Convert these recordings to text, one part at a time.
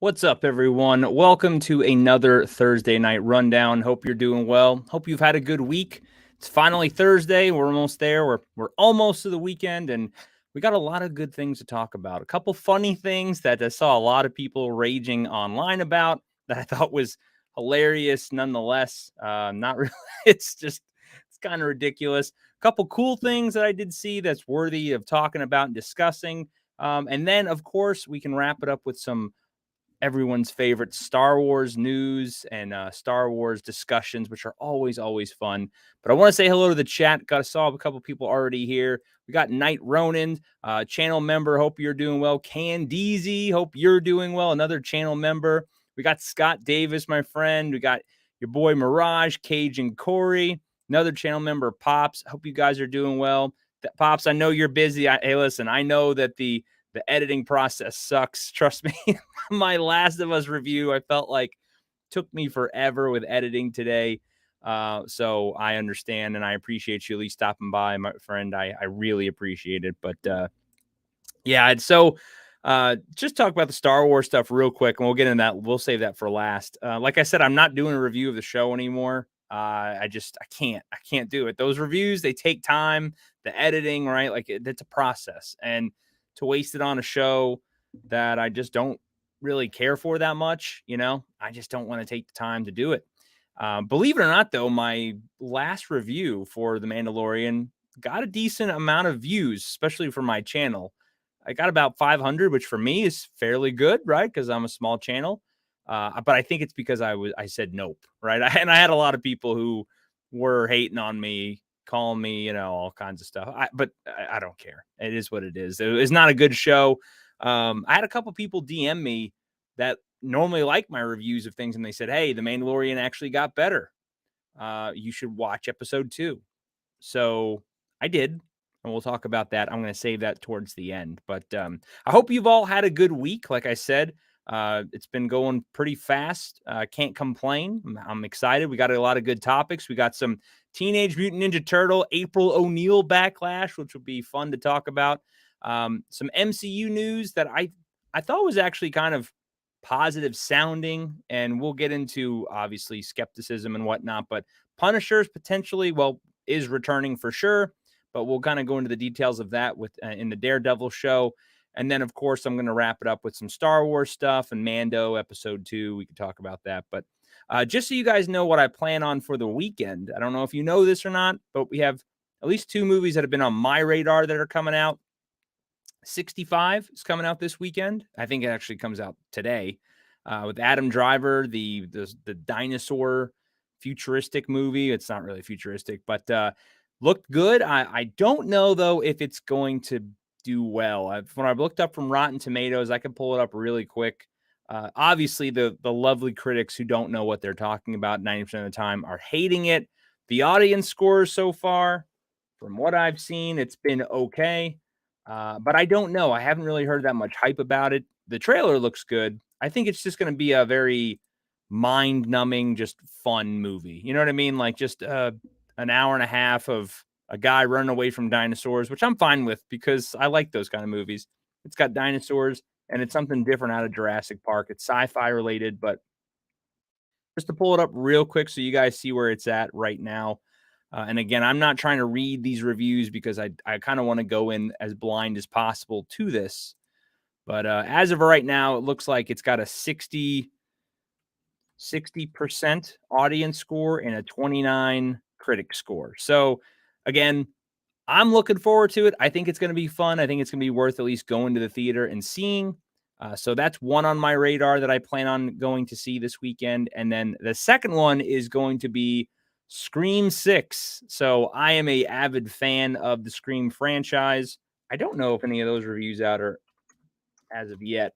What's up, everyone? Welcome to another Thursday night rundown. Hope you're doing well. Hope you've had a good week. It's finally Thursday. We're almost there. We're almost to the weekend, and we got a lot of good things to talk about. A couple funny things that I saw a lot of people raging online about that I thought was hilarious nonetheless. Not really. It's kind of ridiculous. A couple cool things that I did see that's worthy of talking about and discussing. And then, of course, we can wrap it up with some everyone's favorite Star Wars news and Star Wars discussions, which are always fun. But I want to say hello to the chat. Saw a couple people already here. We got Knight Ronan, channel member. Hope you're doing well. Candeezy, hope you're doing well. Another channel member. We got Scott Davis, my friend. We got your boy Mirage, Cage, and Corey. Another channel member, Pops. Hope you guys are doing well. Pops, I know you're busy. Hey, listen, I know that the editing process sucks. Trust me. My Last of Us review, I felt like took me forever with editing today. So I understand and I appreciate you at least stopping by, my friend. I really appreciate it. But yeah, so just talk about the Star Wars stuff real quick, and we'll get into that. We'll save that for last. Like I said, I'm not doing a review of the show anymore. I can't do it. Those reviews, they take time. The editing, right? Like it's a process, and to waste it on a show that I just don't really care for that much, I just don't want to take the time to do it. Believe it or not, though, my last review for The Mandalorian got a decent amount of views, especially for my channel. I got about 500, which for me is fairly good, right? Because I'm a small channel. But I think it's because I said nope, right? And I had a lot of people who were hating on me, calling me, all kinds of stuff. But I don't care. It is what it is. It's not a good show. I had a couple people DM me that normally like my reviews of things, and they said, "Hey, The Mandalorian actually got better. You should watch episode 2." So I did, and we'll talk about that. I'm going to save that towards the end. But I hope you've all had a good week. Like I said, it's been going pretty fast. Can't complain. I'm excited. We got a lot of good topics. We got some Teenage Mutant Ninja Turtle, April O'Neil Backlash, which will be fun to talk about. Some MCU news that I thought was actually kind of positive sounding, and we'll get into obviously skepticism and whatnot, but Punisher's potentially, is returning for sure, but we'll kind of go into the details of that with in the Daredevil show. And then, of course, I'm going to wrap it up with some Star Wars stuff and Mando episode 2. We could talk about that. But just so you guys know what I plan on for the weekend, I don't know if you know this or not, but we have at least 2 movies that have been on my radar that are coming out. 65 is coming out this weekend. I think it actually comes out today with Adam Driver, the dinosaur futuristic movie. It's not really futuristic, but looked good. I don't know, though, if it's going to do well. When I've looked up from Rotten Tomatoes, I can pull it up really quick. Obviously, the lovely critics who don't know what they're talking about 90% of the time are hating it. The audience scores so far, from what I've seen, it's been okay. But I don't know. I haven't really heard that much hype about it. The trailer looks good. I think it's just going to be a very mind-numbing, just fun movie. You know what I mean? Like just an hour and a half of a guy running away from dinosaurs, which I'm fine with because I like those kind of movies. It's got dinosaurs, and it's something different out of Jurassic Park. It's sci-fi related, but just to pull it up real quick so you guys see where it's at right now. And again, I'm not trying to read these reviews because I kind of want to go in as blind as possible to this. But as of right now, it looks like it's got a 60% audience score and a 29 critic score. So again, I'm looking forward to it. I think it's going to be fun. I think it's going to be worth at least going to the theater and seeing. So that's one on my radar that I plan on going to see this weekend. And then the second one is going to be Scream 6. So I am a avid fan of the Scream franchise. I don't know if any of those reviews out are as of yet.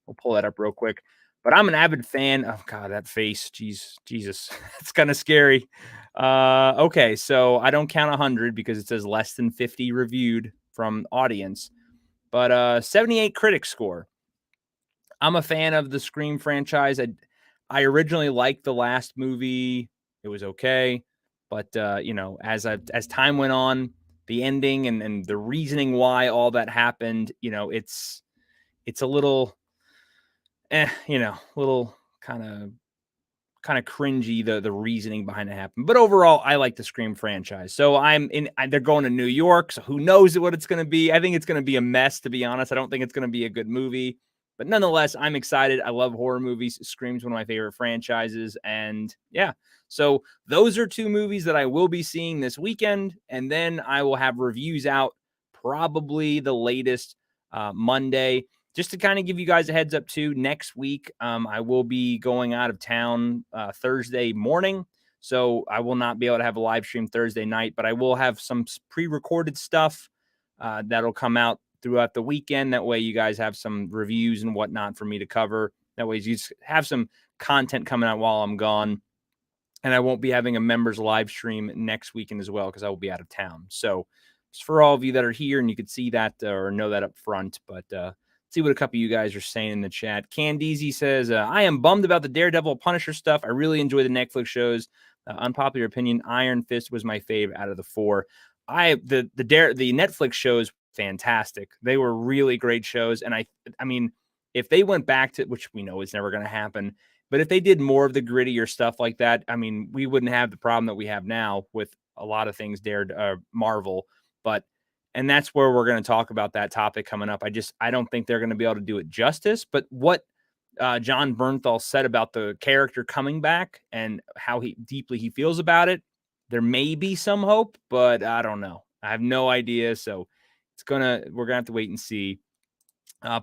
We'll pull that up real quick. But I'm an avid fan. Oh, God, that face. Jesus. It's kind of scary. Okay, so I don't count 100 because it says less than 50 reviewed from audience. But 78 critic score. I'm a fan of the Scream franchise. I originally liked the last movie. It was okay. But, as time went on, the ending and the reasoning why all that happened, it's a little, little kind of cringy the reasoning behind it happened. But overall, I like the Scream franchise. So they're going to New York, so who knows what it's going to be. I think it's going to be a mess, to be honest. I don't think it's going to be a good movie. But nonetheless, I'm excited. I love horror movies. Scream's one of my favorite franchises. And yeah, so those are two movies that I will be seeing this weekend. And then I will have reviews out probably the latest Monday. Just to kind of give you guys a heads up too, next week, I will be going out of town Thursday morning. So I will not be able to have a live stream Thursday night, but I will have some pre-recorded stuff that'll come out throughout the weekend. That way you guys have some reviews and whatnot for me to cover. That way you just have some content coming out while I'm gone. And I won't be having a members live stream next weekend as well because I will be out of town. So just for all of you that are here and you could see that or know that up front, but see what a couple of you guys are saying in the chat. Candeezy says, I am bummed about the Daredevil Punisher stuff. I really enjoy the Netflix shows. Unpopular opinion, Iron Fist was my favorite out of the four. The Netflix shows fantastic. They were really great shows. And I mean, if they went back to, which we know is never going to happen, but if they did more of the grittier stuff like that, I mean, we wouldn't have the problem that we have now with a lot of things Marvel. And that's where we're going to talk about that topic coming up. I don't think they're going to be able to do it justice. But what John Bernthal said about the character coming back and how deeply he feels about it, there may be some hope, but I don't know. I have no idea. So we're going to have to wait and see.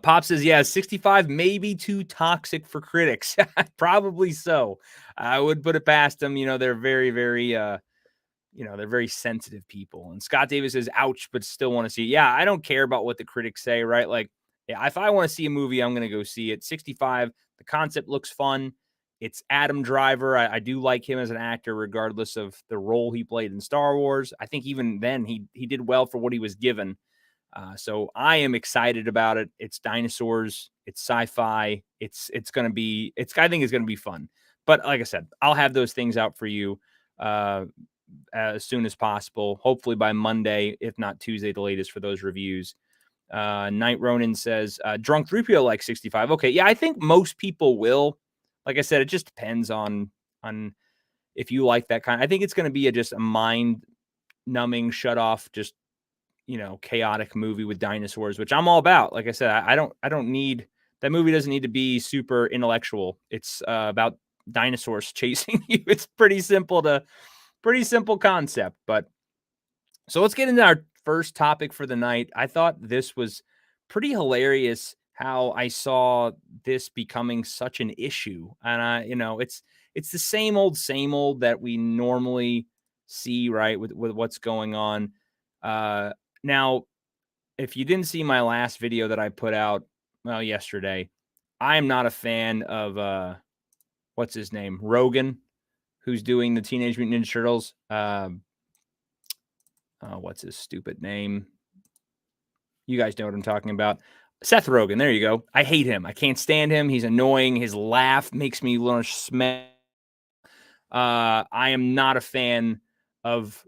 Pop says, yeah, 65 may be too toxic for critics. Probably so. I would put it past them. They're very, very, they're very sensitive people. And Scott Davis says, ouch, but still want to see it. Yeah, I don't care about what the critics say, right? Like, yeah, if I want to see a movie, I'm going to go see it. 65, the concept looks fun. It's Adam Driver. I do like him as an actor, regardless of the role he played in Star Wars. I think even then he did well for what he was given. So I am excited about it. It's dinosaurs. It's sci-fi. I think it's going to be fun. But like I said, I'll have those things out for you as soon as possible. Hopefully by Monday, if not Tuesday, the latest for those reviews. Night Ronin says, Drunk 3PO like 65. Okay, yeah, I think most people will. Like I said, it just depends on if you like that kind. I think it's going to be just a mind-numbing, shut-off, just chaotic movie with dinosaurs, which I'm all about. Like I said, I don't need that movie. Doesn't need to be super intellectual. It's about dinosaurs chasing you. It's pretty simple concept. But so let's get into our first topic for the night. I thought this was pretty hilarious how I saw this becoming such an issue. And it's the same old that we normally see, right, with what's going on. Now, if you didn't see my last video that I put out yesterday, I am not a fan of what's his name? Rogan, who's doing the Teenage Mutant Ninja Turtles. What's his stupid name? You guys know what I'm talking about. Seth Rogen. There you go. I hate him. I can't stand him. He's annoying. His laugh makes me want to smell. I am not a fan of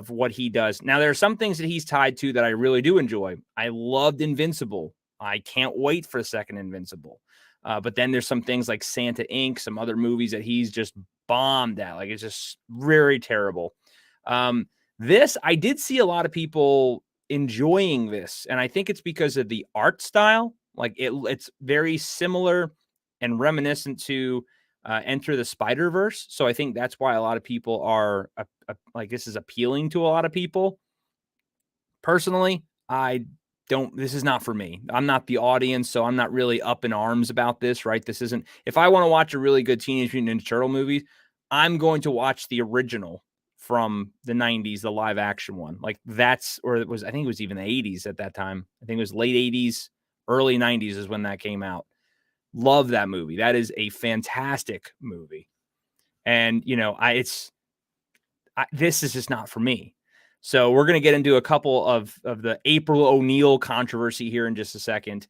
what he does. Now, there are some things that he's tied to that I really do enjoy. I loved Invincible. I can't wait for a second Invincible. But then there's some things like Santa Inc., some other movies that he's just bombed at. Like, it's just very terrible. This, I did see a lot of people enjoying this, and I think it's because of the art style. Like, it's very similar and reminiscent to Enter the Spider-Verse. So I think that's why a lot of people are like, this is appealing to a lot of people. Personally, this is not for me. I'm not the audience, so I'm not really up in arms about this, right? This isn't, if I want to watch a really good Teenage Mutant Ninja Turtle movie, I'm going to watch the original from the 90s, the live action one. Like I think it was even the 80s at that time. I think it was late 80s, early 90s is when that came out. Love that movie. That is a fantastic movie. And, this is just not for me. So we're going to get into a couple of the April O'Neil controversy here in just a second.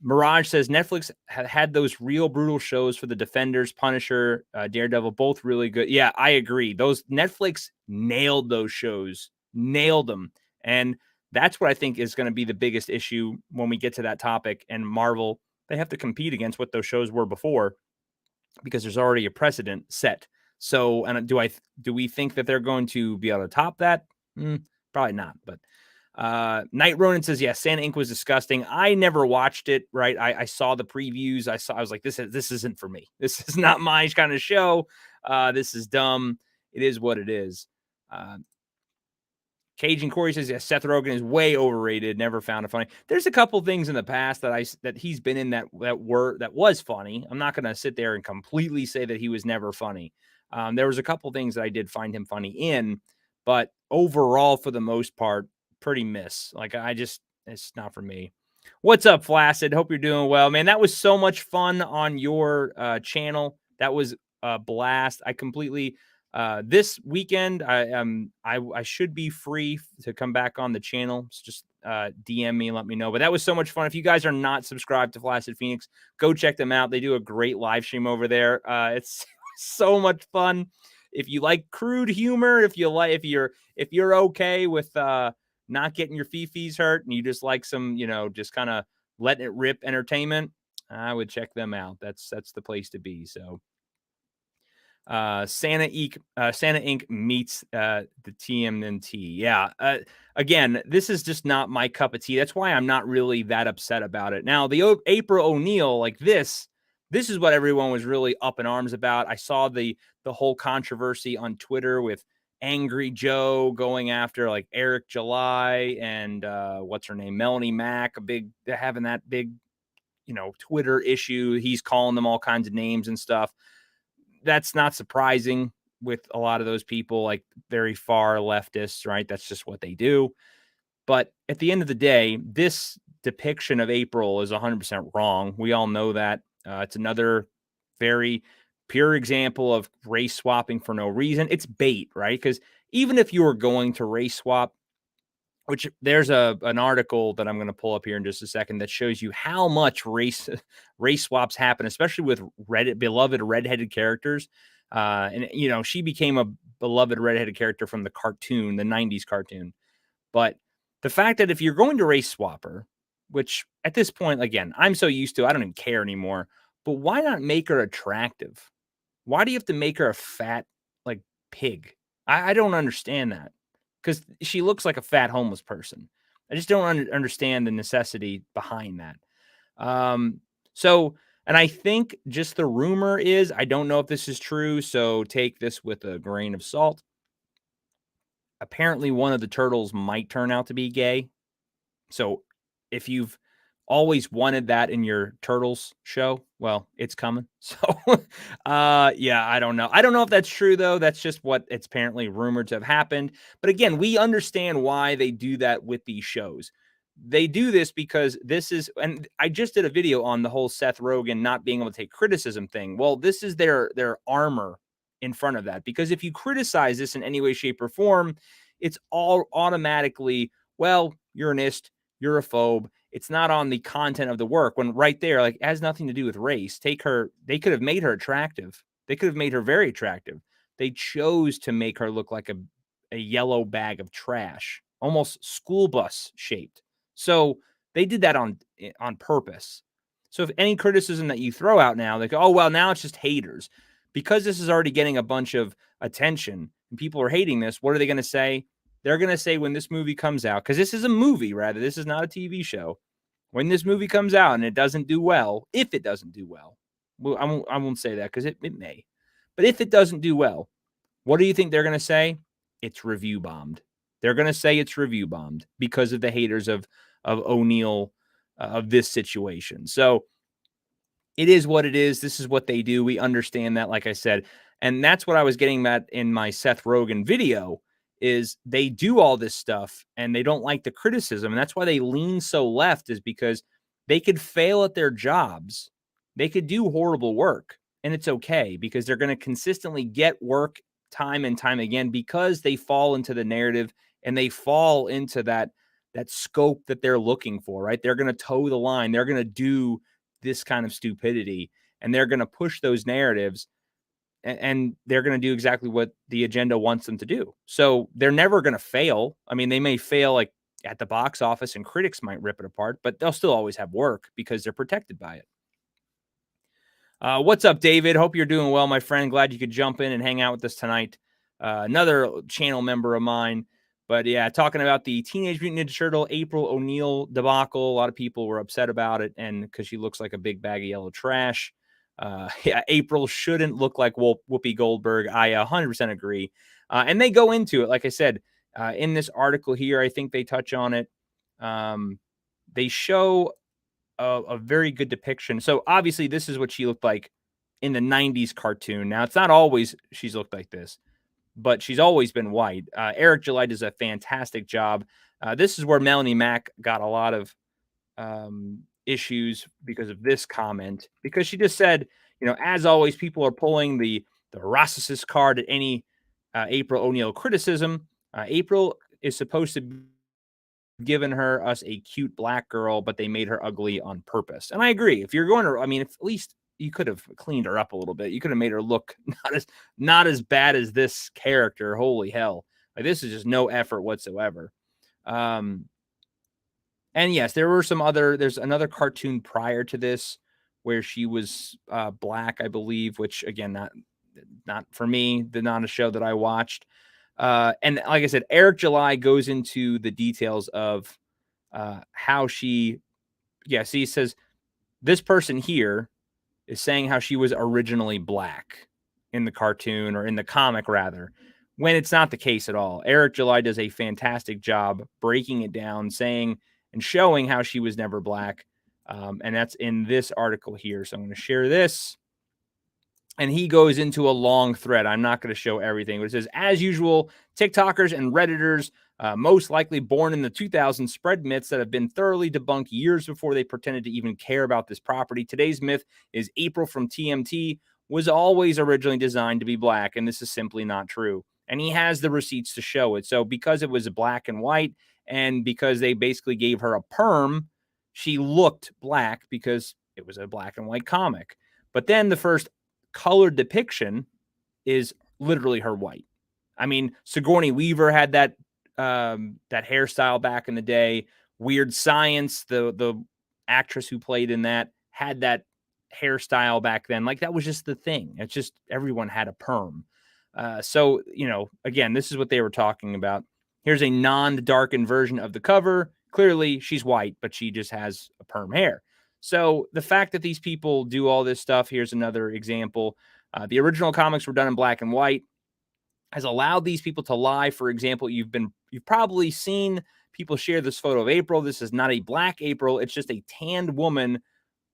Mirage says Netflix had those real brutal shows for the Defenders, Punisher, Daredevil, both really good. Yeah, I agree. Those Netflix nailed those shows, nailed them. And that's what I think is going to be the biggest issue when we get to that topic. And Marvel, they have to compete against what those shows were before because there's already a precedent set. So, and do we think that they're going to be able to top that? Probably not, but Night Ronin says, yeah, Santa Inc. was disgusting. I never watched it, right? I saw the previews. I was like, this isn't for me. This is not my kind of show. This is dumb. It is what it is. Cajun Corey says, yes, Seth Rogen is way overrated. Never found it funny. There's a couple things in the past that he's been in that was funny. I'm not going to sit there and completely say that he was never funny. There was a couple things that I did find him funny in, but overall, for the most part, pretty miss. Like it's not for me. What's up, Flaccid? Hope you're doing well, man. That was so much fun on your channel. That was a blast. I completely this weekend I should be free to come back on the channel. So just DM me and let me know. But that was so much fun. If you guys are not subscribed to Flaccid Phoenix, go check them out. They do a great live stream over there. It's so much fun. If you like crude humor, if you're okay with not getting your fifis hurt and you just like some, just kind of letting it rip entertainment, I would check them out. That's the place to be. So Santa Inc. meets the TMNT. Yeah. Again, this is just not my cup of tea. That's why I'm not really that upset about it. Now, the April O'Neil, like this is what everyone was really up in arms about. I saw the whole controversy on Twitter with Angry Joe going after like Eric July and what's her name, Melanie Mack, having that big, Twitter issue. He's calling them all kinds of names and stuff. That's not surprising with a lot of those people, like very far leftists, right? That's just what they do. But at the end of the day, this depiction of April is 100% wrong. We all know that. It's another very pure example of race swapping for no reason. It's bait, right? Because even if you were going to race swap, which there's an article that I'm going to pull up here in just a second that shows you how much race swaps happen, especially with beloved redheaded characters. And she became a beloved redheaded character from the cartoon, the 90s cartoon. But the fact that if you're going to race swap her, which at this point, again, I'm so used to, I don't even care anymore, but why not make her attractive? Why do you have to make her a fat, like, pig? I don't understand that. Because she looks like a fat homeless person. I just don't understand the necessity behind that. And I think just the rumor is, I don't know if this is true, so take this with a grain of salt. Apparently, one of the turtles might turn out to be gay. So if you've always wanted that in your Turtles show, well, it's coming. So, yeah, I don't know. I don't know if that's true, though. That's just what it's apparently rumored to have happened. But again, we understand why they do that with these shows. They do this because this is, and I just did a video on the whole Seth Rogen not being able to take criticism thing. Well, this is their armor in front of that. Because if you criticize this in any way, shape, or form, it's all automatically, well, you're an ist, you're a phobe. It's not on the content of the work, when right there, like, it has nothing to do with race. They could have made her attractive. They could have made her very attractive. They chose to make her look like a yellow bag of trash, almost school bus shaped. So they did that on purpose. So if any criticism that you throw out now, they go, oh, well, now it's just haters. Because this is already getting a bunch of attention and people are hating this, what are they going to say? They're going to say when this movie comes out, because this is a movie, rather, this is not a TV show. When this movie comes out and it doesn't do well, if it doesn't do well, I won't say that because it may. But if it doesn't do well, what do you think they're going to say? It's review bombed. They're going to say it's review bombed because of the haters of O'Neil, of this situation. So it is what it is. This is what they do. We understand that, like I said. And that's what I was getting at in my Seth Rogen video, is they do all this stuff and they don't like the criticism. And that's why they lean so left, is because they could fail at their jobs. They could do horrible work, and it's okay because they're going to consistently get work time and time again because they fall into the narrative and they fall into that scope that they're looking for, right? They're going to toe the line. They're going to do this kind of stupidity, and they're going to push those narratives, and they're going to do exactly what the agenda wants them to do. So they're never going to fail. I mean, they may fail like at the box office and critics might rip it apart, but they'll still always have work because they're protected by it. What's up, David? Hope you're doing well, my friend. Glad you could jump in and hang out with us tonight. Another channel member of mine. But yeah, talking about the Teenage Mutant Ninja Turtle April O'Neil debacle. A lot of people were upset about it, and because she looks like a big bag of yellow trash. Yeah, April shouldn't look like Whoopi Goldberg. I 100% agree. And they go into it, like I said, in this article here. I think they touch on it. They show a very good depiction. So obviously, this is what she looked like in the 90s cartoon. Now, it's not always she's looked like this, but she's always been white. Eric July does a fantastic job. This is where Melanie Mack got a lot of issues because of this comment, because she just said, as always, people are pulling the racist card at any April O'Neil criticism. April is supposed to be given us a cute black girl, but they made her ugly on purpose. And I agree. If you're going to, I mean, if at least you could have cleaned her up a little bit. You could have made her look not as bad as this character. Holy hell. Like, this is just no effort whatsoever. And yes, there's another cartoon prior to this where she was black, I believe, which again, not for me, not a show that I watched. And like I said, Eric July goes into the details of how she, he says this person here is saying how she was originally black in the cartoon, or in the comic rather, when it's not the case at all. Eric July does a fantastic job breaking it down, saying and showing how she was never black. And that's in this article here. So I'm going to share this. And he goes into a long thread. I'm not going to show everything, but it says, as usual, TikTokers and Redditors, most likely born in the 2000s, spread myths that have been thoroughly debunked years before they pretended to even care about this property. Today's myth is April from TMT was always originally designed to be black, and this is simply not true. And he has the receipts to show it. So because it was black and white, and because they basically gave her a perm, she looked black because it was a black and white comic. But then the first colored depiction is literally her white. I mean, Sigourney Weaver had that hairstyle back in the day. Weird Science, the actress who played in that, had that hairstyle back then. Like, that was just the thing. It's just everyone had a perm. So, again, this is what they were talking about. Here's a non-darkened version of the cover. Clearly, she's white, but she just has a perm hair. So the fact that these people do all this stuff, here's another example. The original comics were done in black and white, has allowed these people to lie. For example, you've probably seen people share this photo of April. This is not a black April. It's just a tanned woman,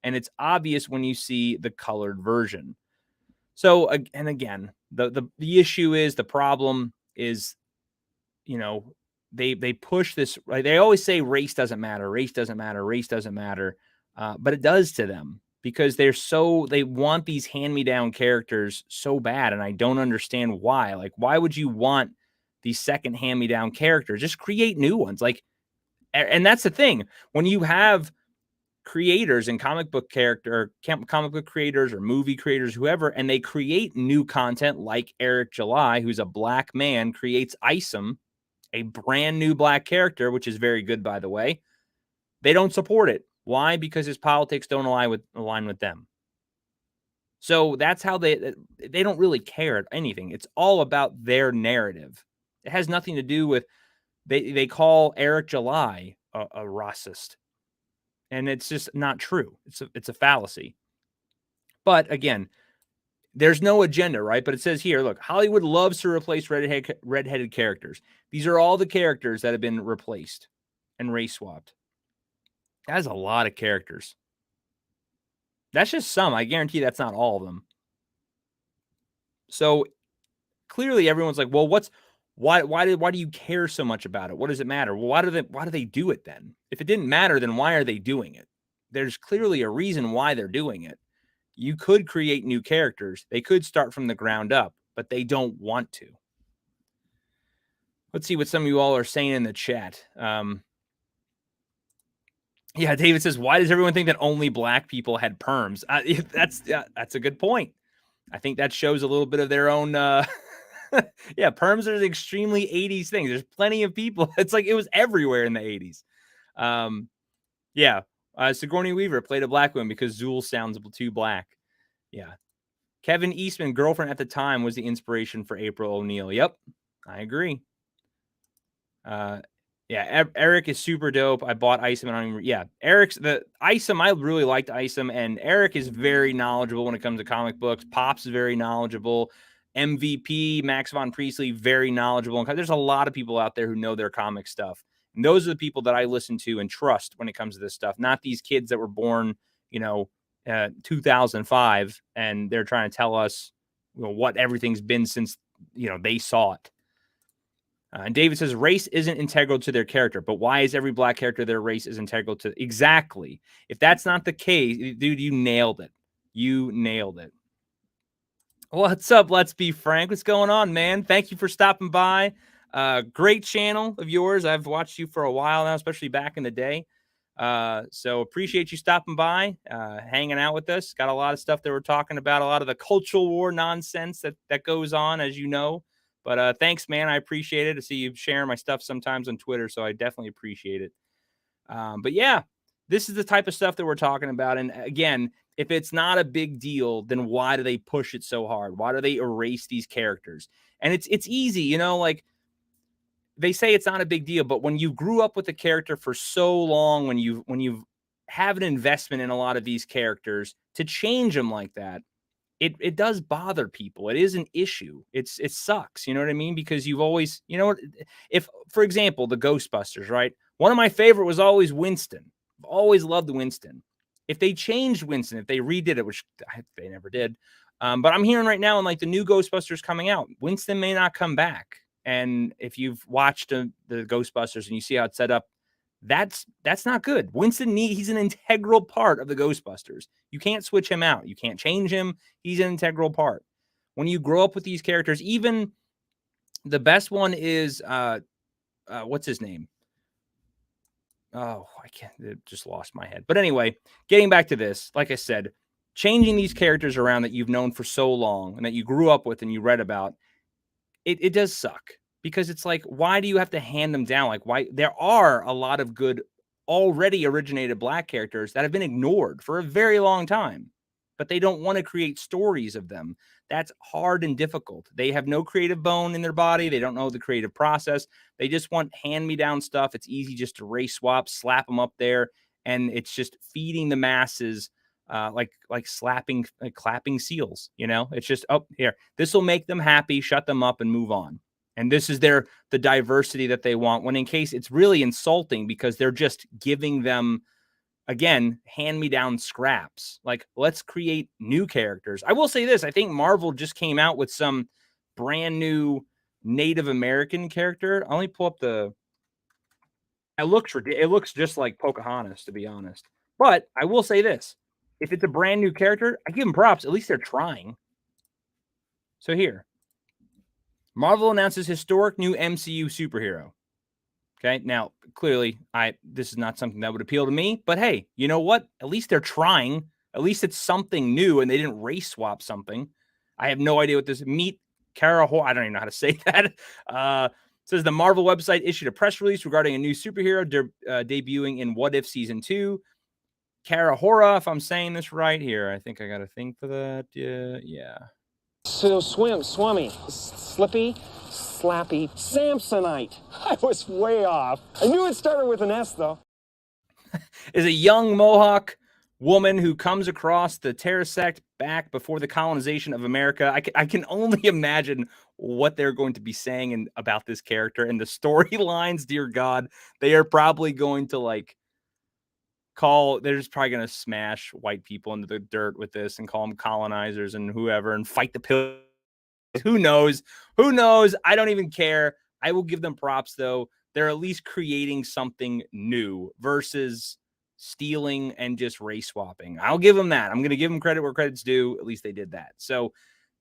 and it's obvious when you see the colored version. So, and again, the issue is, the problem is, they push this, right? They always say race doesn't matter, race doesn't matter, race doesn't matter. But it does to them, because they want these hand-me-down characters so bad. And I don't understand why. Like, why would you want these second hand-me-down characters? Just create new ones. Like, and that's the thing. When you have creators and comic book creators or movie creators, whoever, and they create new content, like Eric July, who's a black man, creates Isom, a brand new black character, which is very good, by the way. They don't support it. Why? Because his politics don't align with them. So that's how they don't really care anything. It's all about their narrative. It has nothing to do with, they call Eric July a racist, and it's just not true. It's a fallacy. But again, there's no agenda, right? But it says here, look, Hollywood loves to replace redheaded characters. These are all the characters that have been replaced and race swapped. That's a lot of characters. That's just some. I guarantee that's not all of them. So clearly everyone's like, well, why do you care so much about it? What does it matter? Well, why do they do it then? If it didn't matter, then why are they doing it? There's clearly a reason why they're doing it. You could create new characters. They could start from the ground up, but they don't want to. Let's see what some of you all are saying in the chat. Yeah, David says, why does everyone think that only black people had perms? That's a good point. I think that shows a little bit of their own. Yeah, perms are an extremely 80s thing. There's plenty of people. It's like it was everywhere in the 80s. Yeah, Sigourney Weaver played a black woman because Zool sounds too black. Yeah. Kevin Eastman, girlfriend at the time, was the inspiration for April O'Neil. Yep, I agree. Yeah, Eric is super dope. I bought Isom. Eric's the Isom. I really liked Isom, and Eric is very knowledgeable when it comes to comic books. Pop's very knowledgeable. MVP Max Von Priestley, very knowledgeable. And there's a lot of people out there who know their comic stuff, and those are the people that I listen to and trust when it comes to this stuff. Not these kids that were born, 2005, and they're trying to tell us what everything's been since they saw it. And David says race isn't integral to their character, but why is every black character their race is integral to? Exactly. If that's not the case, dude, you nailed it. You nailed it. What's up? Let's be frank. What's going on, man? Thank you for stopping by. Great channel of yours. I've watched you for a while now, especially back in the day. So appreciate you stopping by, hanging out with us. Got a lot of stuff that we're talking about, a lot of the cultural war nonsense that goes on, as you know. But thanks, man. I appreciate it. I see you sharing my stuff sometimes on Twitter, so I definitely appreciate it. But yeah, this is the type of stuff that we're talking about. And again, if it's not a big deal, then why do they push it so hard? Why do they erase these characters? And it's easy, like they say it's not a big deal, but when you grew up with a character for so long, when you have an investment in a lot of these characters, to change them like that, it does bother people. It is an issue. It sucks. You know what I mean? Because you've always, if, for example, the Ghostbusters, right? One of my favorite was always Winston. I've always loved Winston. If they changed Winston, if they redid it, which they never did, but I'm hearing right now in like the new Ghostbusters coming out, Winston may not come back. And if you've watched the Ghostbusters and you see how it's set up, that's not good. Winston he's an integral part of the Ghostbusters. You can't switch him out. You can't change him. He's an integral part. When you grow up with these characters, even the best one is what's his name? Oh, I can't. It just lost my head. But anyway, getting back to this, like I said, changing these characters around that you've known for so long and that you grew up with and you read about, it does suck. Because it's like, why do you have to hand them down? Like, why? There are a lot of good, already originated black characters that have been ignored for a very long time, but they don't want to create stories of them. That's hard and difficult. They have no creative bone in their body. They don't know the creative process. They just want hand-me-down stuff. It's easy just to race swap, slap them up there, and it's just feeding the masses like clapping seals. It's just, oh, here, this will make them happy, shut them up, and move on. And this is the diversity that they want, when in case it's really insulting because they're just giving them, again, hand-me-down scraps. Like, let's create new characters. I will say this. I think Marvel just came out with some brand new Native American character. I'll only pull up it looks just like Pocahontas, to be honest. But I will say this. If it's a brand new character, I give them props. At least they're trying. So here. Marvel announces historic new MCU superhero. Okay, now clearly, this is not something that would appeal to me, but hey, you know what? At least they're trying. At least it's something new, and they didn't race swap something. I have no idea what this meet Kara. I don't even know how to say that. Says the Marvel website issued a press release regarding a new superhero debuting in What If Season 2. Kara Hora, if I'm saying this right here, I think I got a thing for that. Yeah. So swummy, slippy, slappy, Samsonite. I was way off. I knew it started with an S, though. Is a young Mohawk woman who comes across the Terrasect back before the colonization of America. I can only imagine what they're going to be saying about this character and the storylines. Dear God, they are probably going to they're just probably going to smash white people into the dirt with this and call them colonizers and whoever and fight the Pilgrims. Who knows? Who knows? I don't even care. I will give them props, though. They're at least creating something new versus stealing and just race swapping. I'll give them that. I'm going to give them credit where credit's due. At least they did that. So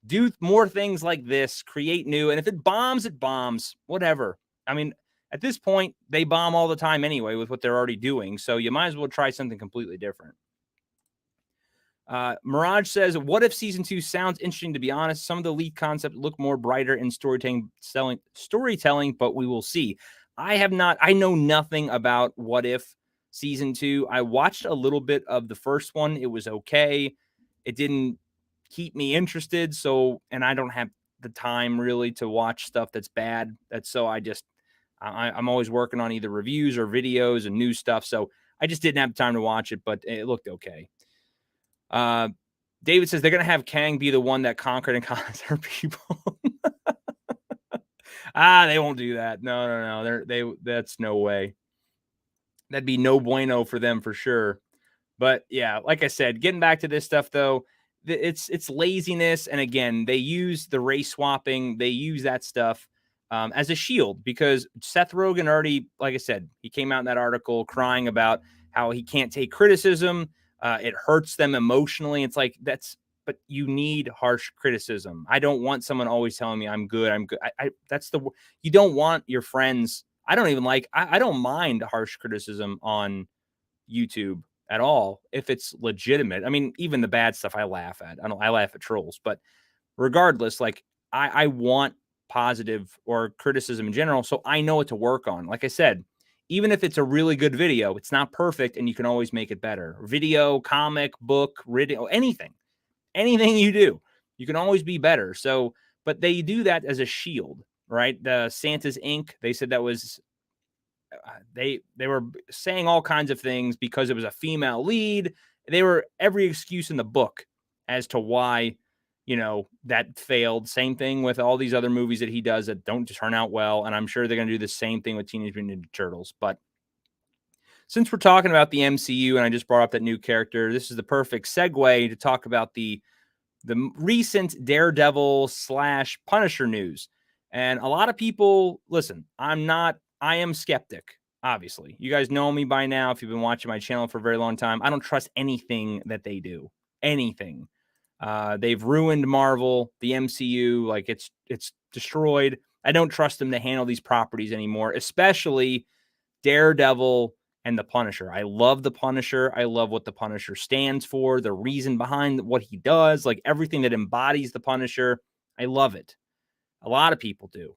do more things like this, create new. And if it bombs, it bombs. Whatever. I mean, at this point, they bomb all the time anyway with what they're already doing. So you might as well try something completely different. Mirage says, what if season 2 sounds interesting? To be honest, some of the lead concepts look more brighter in storytelling, but we will see. I know nothing about what if season 2. I watched a little bit of the first one. It was okay. It didn't keep me interested. So, and I don't have the time really to watch stuff that's bad. I'm always working on either reviews or videos and new stuff. So I just didn't have time to watch it, but it looked okay. David says they're going to have Kang be the one that conquered and conquered her people. They won't do that. No. That's no way. That'd be no bueno for them for sure. But yeah, like I said, getting back to this stuff though, it's laziness. And again, they use the race swapping. They use that stuff as a shield because Seth Rogen already, like I said, he came out in that article crying about how he can't take criticism. It hurts them emotionally. It's like, but you need harsh criticism. I don't want someone always telling me I'm good. You don't want your friends. I don't mind harsh criticism on YouTube at all if it's legitimate. I mean, even the bad stuff I laugh at. I laugh at trolls, but regardless, like I want positive or criticism in general, so I know what to work on. Like I said, even if it's a really good video, it's not perfect and you can always make it better. Video, comic, book, radio, anything you do, you can always be better. So, but they do that as a shield, right? The Santa's Inc. They said that was they were saying all kinds of things because it was a female lead. They were every excuse in the book as to why, that failed. Same thing with all these other movies that he does that don't turn out well. And I'm sure they're going to do the same thing with Teenage Mutant Ninja Turtles. But since we're talking about the MCU and I just brought up that new character, this is the perfect segue to talk about the recent Daredevil / Punisher news. And a lot of people, listen, I am skeptic, obviously. You guys know me by now. If you've been watching my channel for a very long time, I don't trust anything that they do. Anything. They've ruined Marvel, the MCU, like it's destroyed. I don't trust them to handle these properties anymore, especially Daredevil and the Punisher. I love the Punisher. I love what the Punisher stands for, the reason behind what he does, like everything that embodies the Punisher. I love it. A lot of people do.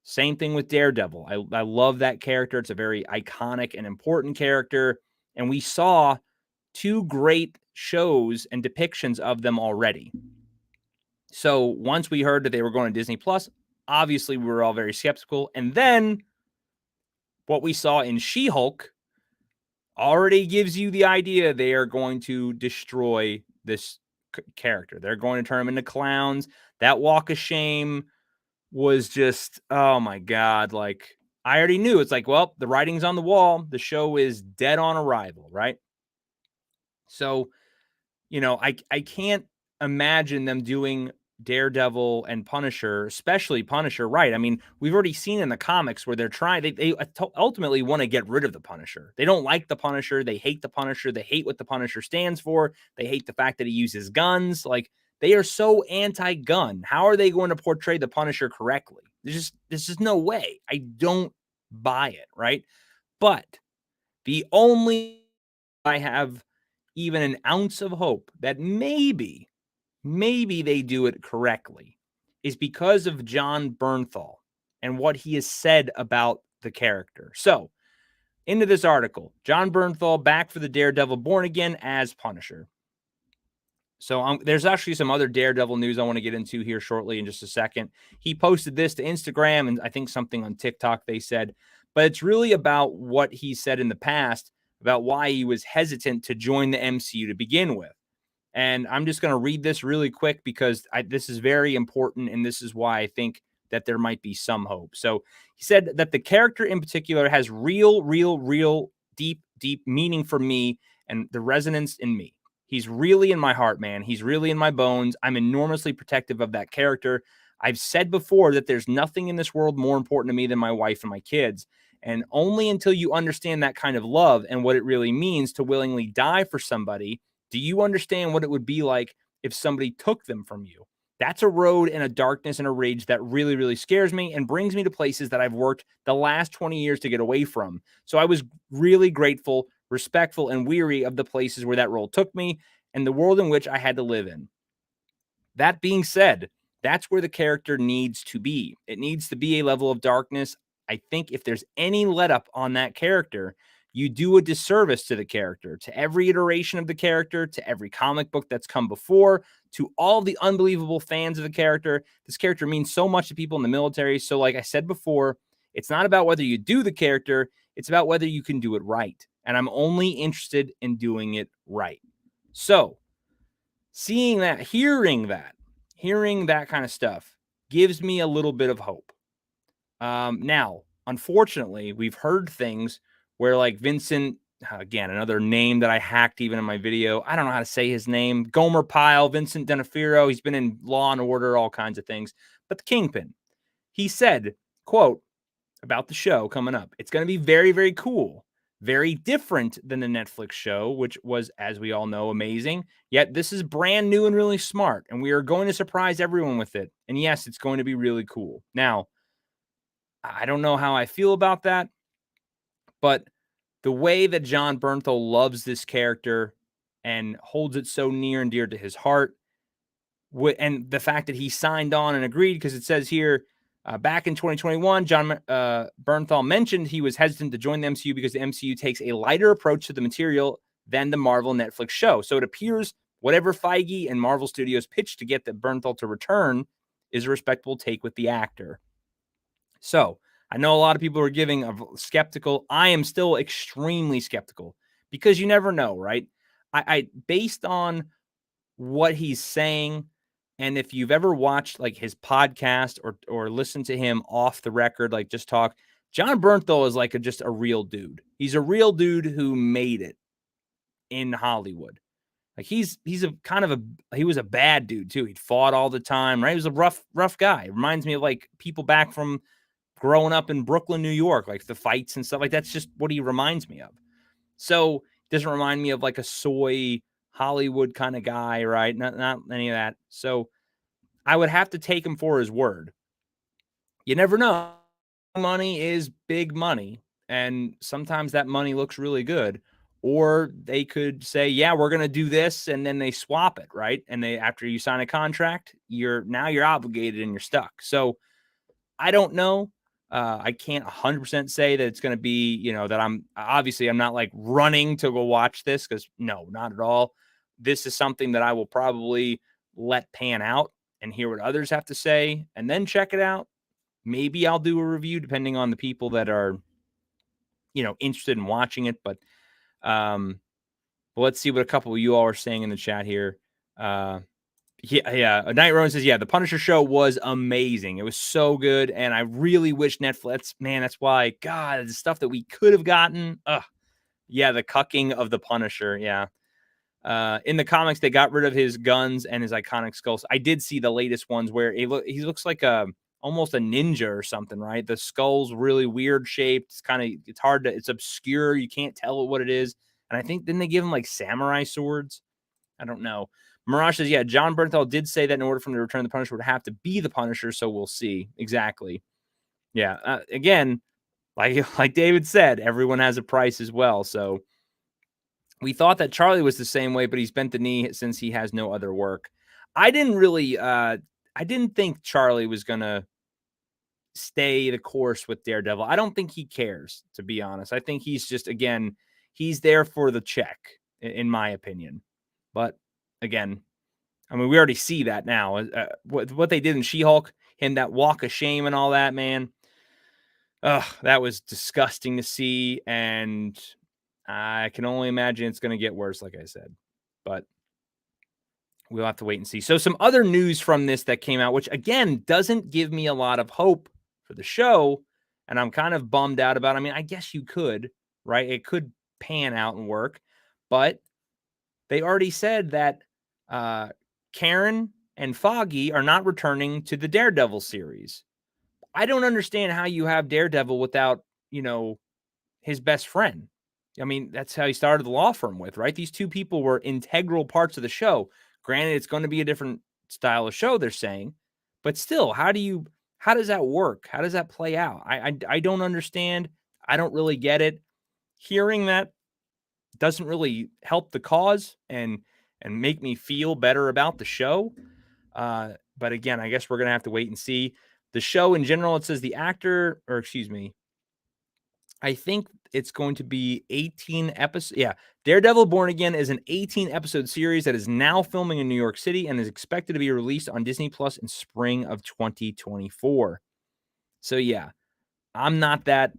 Same thing with Daredevil. I love that character. It's a very iconic and important character. And we saw 2 great shows and depictions of them already. So once we heard that they were going to Disney Plus, obviously we were all very skeptical. And then what we saw in She-Hulk already gives you the idea they are going to destroy this character. They're going to turn them into clowns. That walk of shame was just, oh my God. Like, I already knew. It's like, well, the writing's on the wall. The show is dead on arrival, right? So, I can't imagine them doing Daredevil and Punisher, especially Punisher, right? I mean, we've already seen in the comics where they're trying, they ultimately want to get rid of the Punisher. They don't like the Punisher. They hate the Punisher. They hate what the Punisher stands for. They hate the fact that he uses guns. Like, they are so anti-gun. How are they going to portray the Punisher correctly? There's just no way. I don't buy it, right? But the only I have even an ounce of hope that maybe they do it correctly is because of John Bernthal and what he has said about the character. So, into this article, John Bernthal back for the Daredevil Born Again as Punisher. So there's actually some other Daredevil news I want to get into here shortly in just a second. He posted this to Instagram and I think something on TikTok they said, but it's really about what he said in the past about why he was hesitant to join the MCU to begin with. And I'm just going to read this really quick because this is very important. And this is why I think that there might be some hope. So he said that the character in particular has real, deep meaning for me and the resonance in me. He's really in my heart, man. He's really in my bones. I'm enormously protective of that character. I've said before that there's nothing in this world more important to me than my wife and my kids. And only until you understand that kind of love and what it really means to willingly die for somebody do you understand what it would be like if somebody took them from you. That's a road and a darkness and a rage that really, really scares me and brings me to places that I've worked the last 20 years to get away from. So I was really grateful, respectful, and weary of the places where that role took me and the world in which I had to live in. That being said, that's where the character needs to be. It needs to be a level of darkness. I think if there's any let up on that character, you do a disservice to the character, to every iteration of the character, to every comic book that's come before, to all the unbelievable fans of the character. This character means so much to people in the military. So, like I said before, it's not about whether you do the character, it's about whether you can do it right. And I'm only interested in doing it right. So, seeing that, hearing that kind of stuff gives me a little bit of hope. Now, unfortunately, we've heard things where like Vincent, again, another name that I hacked even in my video. I don't know how to say his name. Gomer Pyle, Vincent D'Onofrio. He's been in Law and Order, all kinds of things. But the Kingpin, he said, quote, about the show coming up. It's going to be very, very cool. Very different than the Netflix show, which was, as we all know, amazing. Yet this is brand new and really smart, and we are going to surprise everyone with it. And yes, it's going to be really cool. Now, I don't know how I feel about that, but the way that John Bernthal loves this character and holds it so near and dear to his heart, and the fact that he signed on and agreed, because it says here, back in 2021, John Bernthal mentioned he was hesitant to join the MCU because the MCU takes a lighter approach to the material than the Marvel Netflix show. So it appears whatever Feige and Marvel Studios pitched to get the Bernthal to return is a respectable take with the actor. So I know a lot of people are giving a skeptical. I am still extremely skeptical because you never know, right? I based on what he's saying, and if you've ever watched like his podcast or listened to him off the record, like just talk, John Bernthal is like just a real dude. He's a real dude who made it in Hollywood. Like he's a kind of he was a bad dude too. He'd fought all the time, right? He was a rough guy. It reminds me of like people back from growing up in Brooklyn, New York, like the fights and stuff like that's just what he reminds me of. So it doesn't remind me of like a soy Hollywood kind of guy, right? Not any of that. So I would have to take him for his word. You never know. Money is big money, and sometimes that money looks really good. Or they could say, yeah, we're going to do this, and then they swap it, right? And they, after you sign a contract, you're obligated and you're stuck. So I don't know. I can't 100% say that it's going to be, that I'm not like running to go watch this, because no, not at all. This is something that I will probably let pan out and hear what others have to say and then check it out. Maybe I'll do a review depending on the people that are, interested in watching it. But let's see what a couple of you all are saying in the chat here. Yeah. Night Rowan says, yeah, the Punisher show was amazing. It was so good. And I really wish Netflix, man, that's why, God, the stuff that we could have gotten. Yeah, the cucking of the Punisher. Yeah. In the comics, they got rid of his guns and his iconic skulls. I did see the latest ones where he looks like almost a ninja or something, right? The skull's really weird shaped. It's hard to, it's obscure. You can't tell what it is. And I think, didn't they give him like samurai swords? I don't know. Mirage says, yeah, John Bernthal did say that in order for him to return the Punisher would have to be the Punisher, so we'll see. Exactly. Yeah. Again, like David said, everyone has a price as well. So we thought that Charlie was the same way, but he's bent the knee since he has no other work. I didn't think Charlie was going to stay the course with Daredevil. I don't think he cares, to be honest. I think he's just, again, he's there for the check, in my opinion. But again, I mean, we already see that now. What they did in She-Hulk, him that walk of shame and all that, man. That was disgusting to see, and I can only imagine it's going to get worse, like I said. But we'll have to wait and see. So some other news from this that came out, which again doesn't give me a lot of hope for the show, and I'm kind of bummed out about. I mean, I guess you could, right? It could pan out and work, but they already said that Karen and Foggy are not returning to the Daredevil series. I don't understand how you have Daredevil without, his best friend. I mean, that's how he started the law firm with, right? These two people were integral parts of the show. Granted, it's going to be a different style of show they're saying, but still, how does that work? How does that play out? I don't understand. I don't really get it. Hearing that doesn't really help the cause and make me feel better about the show. But again, I guess we're gonna have to wait and see. The show in general, it says the actor, or excuse me, I think it's going to be 18 episodes. Yeah. Daredevil Born Again is an 18 episode series that is now filming in New York City and is expected to be released on Disney Plus in spring of 2024. So, yeah, I'm not that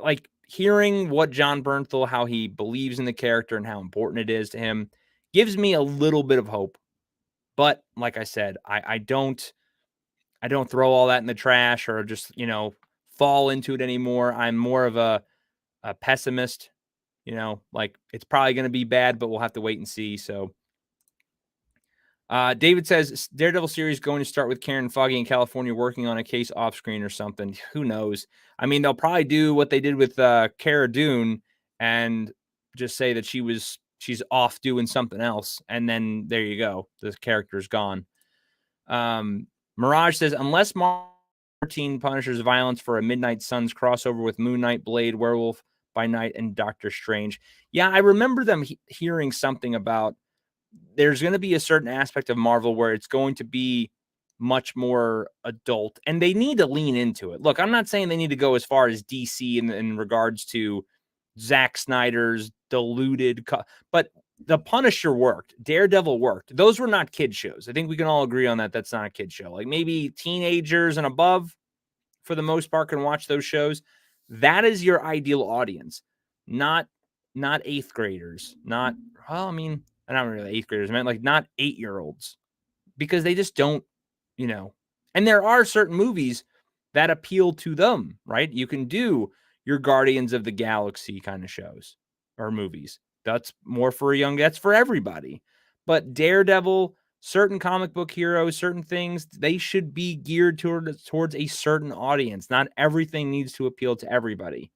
like hearing what John Bernthal, how he believes in the character and how important it is to him, gives me a little bit of hope. But like I said, I don't throw all that in the trash or just, fall into it anymore. I'm more of a pessimist, like it's probably going to be bad, but we'll have to wait and see. So, David says Daredevil series going to start with Karen Foggy in California working on a case off screen or something. Who knows? I mean, they'll probably do what they did with Cara Dune and just say that she's off doing something else, and then there you go. The character's gone. Mirage says unless 14 Punisher's violence for a Midnight Suns crossover with Moon Knight, Blade, Werewolf by Night, and Doctor Strange. Yeah, I remember them hearing something about there's going to be a certain aspect of Marvel where it's going to be much more adult, and they need to lean into it. Look, I'm not saying they need to go as far as DC in regards to Zack Snyder's diluted, but the Punisher worked. Daredevil worked. Those were not kid shows. I think we can all agree on that. That's not a kid show. Like maybe teenagers and above, for the most part, can watch those shows. That is your ideal audience, not eighth graders. Not really eighth graders. I meant like not 8-year-olds, because they just don't, And there are certain movies that appeal to them, right? You can do your Guardians of the Galaxy kind of shows or movies. That's more for that's for everybody. But Daredevil, certain comic book heroes, certain things, they should be geared towards a certain audience. Not everything needs to appeal to everybody.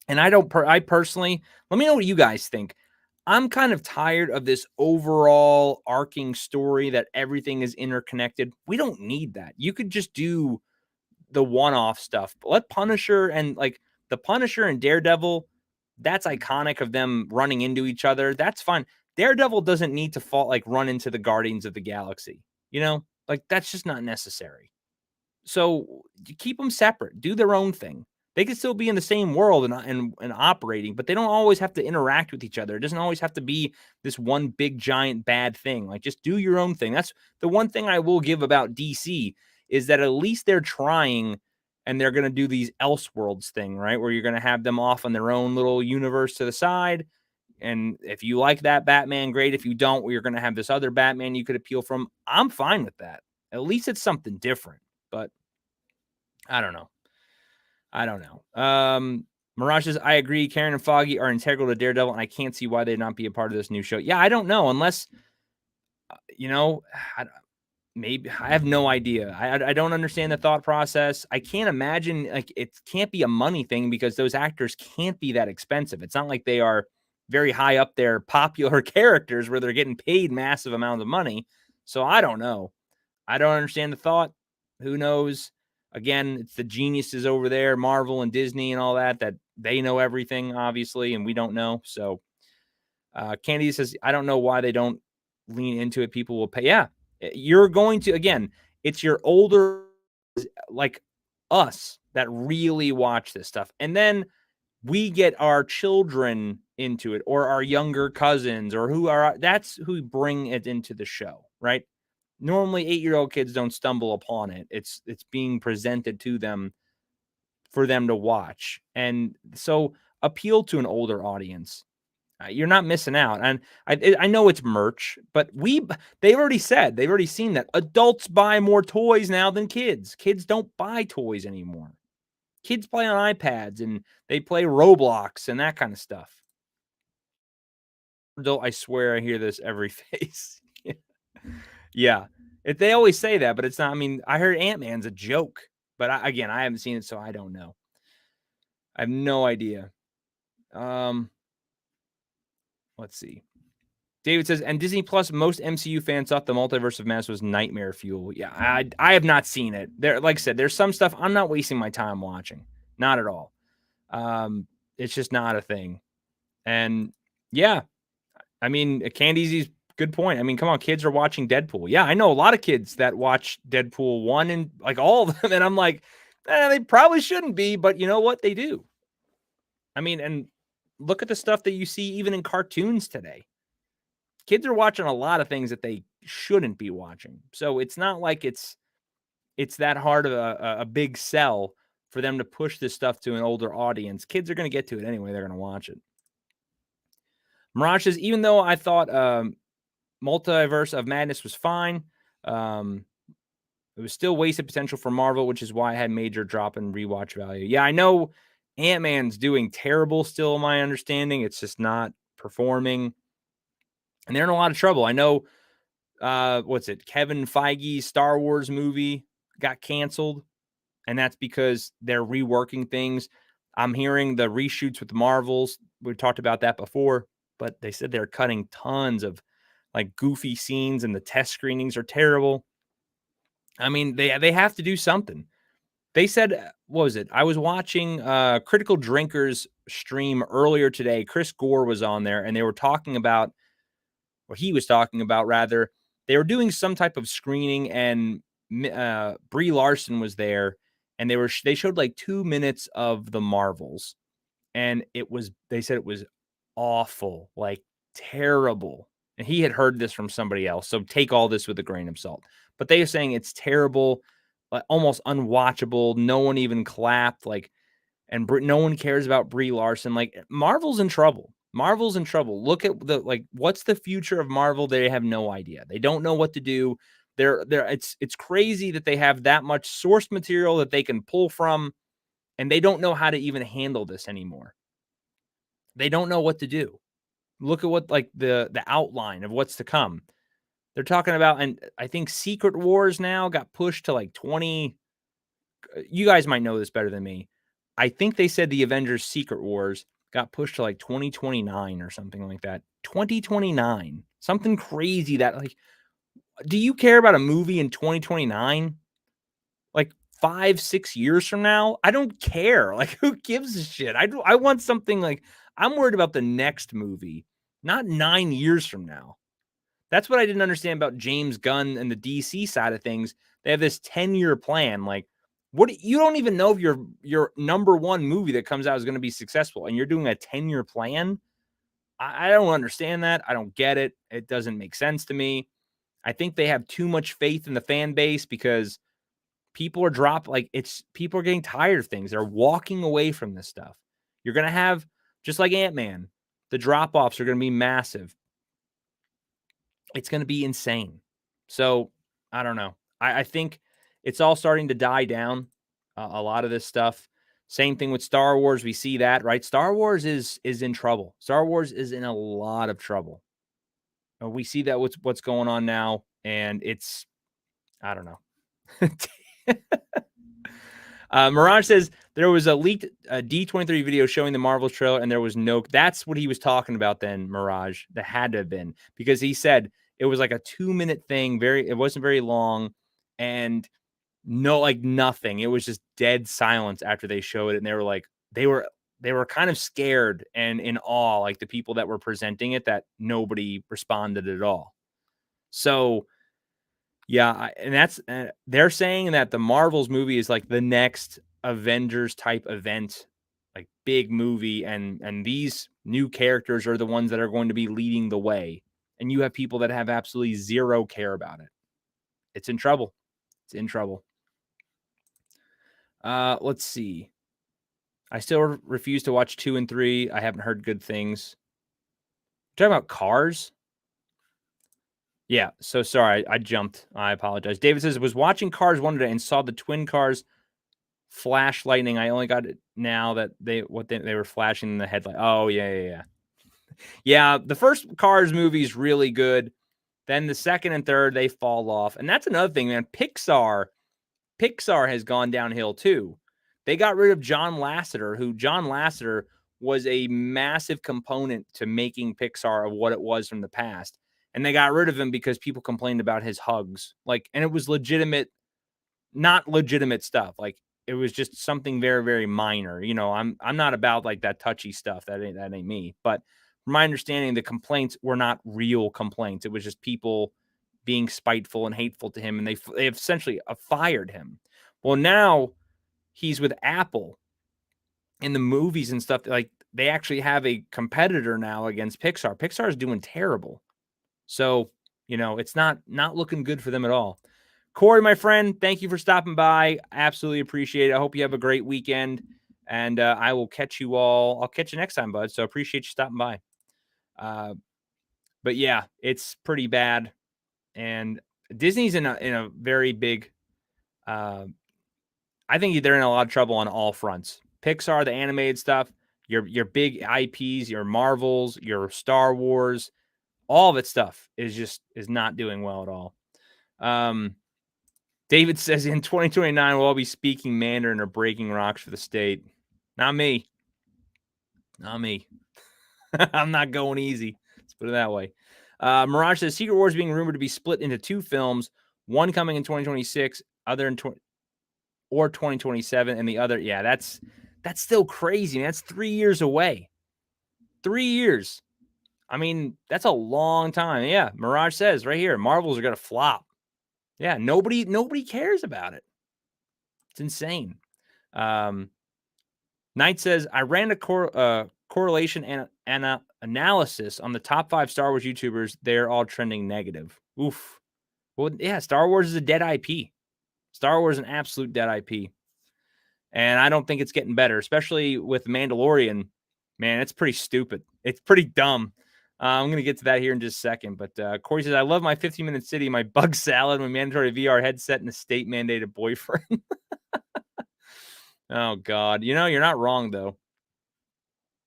And I personally, let me know what you guys think. I'm kind of tired of this overall arcing story that everything is interconnected. We don't need that. You could just do the one-off stuff. But let Punisher and the Punisher and Daredevil, that's iconic of them running into each other. That's fine. Daredevil doesn't need to run into the Guardians of the Galaxy. That's just not necessary. So you keep them separate. Do their own thing. They can still be in the same world and operating, but they don't always have to interact with each other. It doesn't always have to be this one big giant bad thing. Just do your own thing. That's the one thing I will give about DC, is that at least they're trying, and they're going to do these Elseworlds thing, right? Where you're going to have them off on their own little universe to the side. And if you like that Batman, great. If you don't, you're going to have this other Batman you could appeal from. I'm fine with that. At least it's something different, but I don't know. Mirage says, I agree. Karen and Foggy are integral to Daredevil, and I can't see why they'd not be a part of this new show. Yeah, I don't know. Unless, maybe I have no idea. I don't understand the thought process. I can't imagine, it can't be a money thing because those actors can't be that expensive. It's not like they are very high up there popular characters where they're getting paid massive amounts of money. So I don't know. I don't understand the thought. Who knows? Again, it's the geniuses over there, Marvel and Disney and all that they know everything, obviously, and we don't know. So Candy says, I don't know why they don't lean into it. People will pay. Yeah, you're going to, again, it's your older, like us, that really watch this stuff. And then we get our children into it, or our younger cousins, or that's who bring it into the show, right? Normally 8-year-old kids don't stumble upon it. It's being presented to them for them to watch. And so appeal to an older audience. You're not missing out. And I know it's merch, but they've already seen that adults buy more toys now than kids. Kids don't buy toys anymore. Kids play on iPads and they play Roblox and that kind of stuff. I swear I hear this every face. Yeah. They always say that, but it's not. I mean, I heard Ant-Man's a joke, but I haven't seen it, so I don't know. I have no idea. Let's see. David says, and Disney Plus, most MCU fans thought the Multiverse of Madness was nightmare fuel. Yeah, I have not seen it. There, like I said, there's some stuff I'm not wasting my time watching. Not at all. It's just not a thing. And yeah, I mean, Candy's good point. I mean, come on, kids are watching Deadpool. Yeah, I know a lot of kids that watch Deadpool 1 and like all of them. And I'm like, they probably shouldn't be, but you know what? They do. I mean, and look at the stuff that you see even in cartoons today. Kids are watching a lot of things that they shouldn't be watching. So it's not like it's that hard of a big sell for them to push this stuff to an older audience. Kids are going to get to it anyway. They're going to watch it. Mirage says, even though I thought Multiverse of Madness was fine, it was still wasted potential for Marvel, which is why I had major drop in rewatch value. Yeah, I know Ant-Man's doing terrible still, in my understanding. It's just not performing. And they're in a lot of trouble. I know, Kevin Feige's Star Wars movie got canceled, and that's because they're reworking things. I'm hearing the reshoots with the Marvels. We talked about that before, but they said they're cutting tons of like goofy scenes, and the test screenings are terrible. I mean, they have to do something. They said, what was it? I was watching Critical Drinkers stream earlier today. Chris Gore was on there, and they were talking about, or he was talking about rather, they were doing some type of screening, and Brie Larson was there, and they showed like 2 minutes of the Marvels, and they said it was awful, like terrible. And he had heard this from somebody else, so take all this with a grain of salt. But they are saying it's terrible, almost unwatchable. No one even clapped, and no one cares about Brie Larson. Like, Marvel's in trouble. Marvel's in trouble. Look at what's the future of Marvel? They have no idea. They don't know what to do. It's crazy that they have that much source material that they can pull from, and they don't know how to even handle this anymore. They don't know what to do. Look at what the outline of what's to come. They're talking about, and I think Secret Wars now got pushed to 20. You guys might know this better than me. I think they said the Avengers Secret Wars got pushed to 2029 or something like that. 2029. Something crazy that do you care about a movie in 2029? 5-6 years from now? I don't care. Who gives a shit? I want something I'm worried about the next movie, not 9 years from now. That's what I didn't understand about James Gunn and the DC side of things. They have this 10-year plan. What, you don't even know if your number one movie that comes out is going to be successful, and you're doing a 10-year plan? I don't understand that. I don't get it. It doesn't make sense to me. I think they have too much faith in the fan base because people are people are getting tired of things. They're walking away from this stuff. You're going to have, just like Ant-Man, the drop-offs are going to be massive. It's going to be insane. So I don't know. I think it's all starting to die down, a lot of this stuff. Same thing with Star Wars. We see that, right? Star Wars is in trouble. Star Wars is in a lot of trouble. We see that what's going on now, and it's, I don't know. Mirage says there was a leaked D23 video showing the Marvels trailer, and there was no. That's what he was talking about then, Mirage. That had to have been, because he said it was like a 2-minute thing. It wasn't very long, and nothing. It was just dead silence after they showed it, and they were kind of scared and in awe, like the people that were presenting it, that nobody responded at all. So. Yeah, and that's they're saying that the Marvels movie is like the next Avengers type event, like big movie, and these new characters are the ones that are going to be leading the way. And you have people that have absolutely zero care about it. It's in trouble. It's in trouble. Let's see. I still refuse to watch 2 and 3. I haven't heard good things. Talking about Cars. Yeah, so sorry, I jumped. I apologize. David says, was watching Cars 1 today and saw the twin cars flash lightning. I only got it now that they were flashing in the headlight. Oh, yeah. Yeah, the first Cars movie is really good. Then the second and third, they fall off. And that's another thing, man. Pixar has gone downhill too. They got rid of John Lasseter, who John Lasseter was a massive component to making Pixar of what it was from the past. And they got rid of him because people complained about his hugs. Like, and it was legitimate, not legitimate stuff. Like, it was just something very, very minor. You know, I'm not about like that touchy stuff. That ain't me. But from my understanding, the complaints were not real complaints. It was just people being spiteful and hateful to him, and they essentially fired him. Well, now he's with Apple in the movies and stuff. Like, they actually have a competitor now against Pixar. Pixar is doing terrible. So, you know, it's not looking good for them at all. Corey, my friend, thank you for stopping by. Absolutely appreciate it. I hope you have a great weekend, and I will catch you all. I'll catch you next time, bud. So appreciate you stopping by. But yeah, it's pretty bad, and Disney's in a very big. I think they're in a lot of trouble on all fronts. Pixar, the animated stuff, your big IPs, your Marvels, your Star Wars, all of its stuff is not doing well at all. David says in 2029 we'll all be speaking Mandarin or breaking rocks for the state. Not me. Not me. I'm not going easy. Let's put it that way. Mirage says Secret Wars being rumored to be split into 2 films, one coming in 2026, other in 2027, and the other. Yeah, that's still crazy, man. That's 3 years away. 3 years. I mean, that's a long time. Yeah, Mirage says right here, Marvels are gonna flop. Yeah, nobody cares about it. It's insane. Knight says, I ran a correlation and analysis on the top 5 Star Wars YouTubers. They're all trending negative. Oof. Well, yeah, Star Wars is a dead IP. Star Wars is an absolute dead IP. And I don't think it's getting better, especially with Mandalorian. Man, it's pretty stupid. It's pretty dumb. I'm going to get to that here in just a second. But Corey says, I love my 15-minute city, my bug salad, my mandatory VR headset, and the state-mandated boyfriend. Oh, God. You know, you're not wrong, though.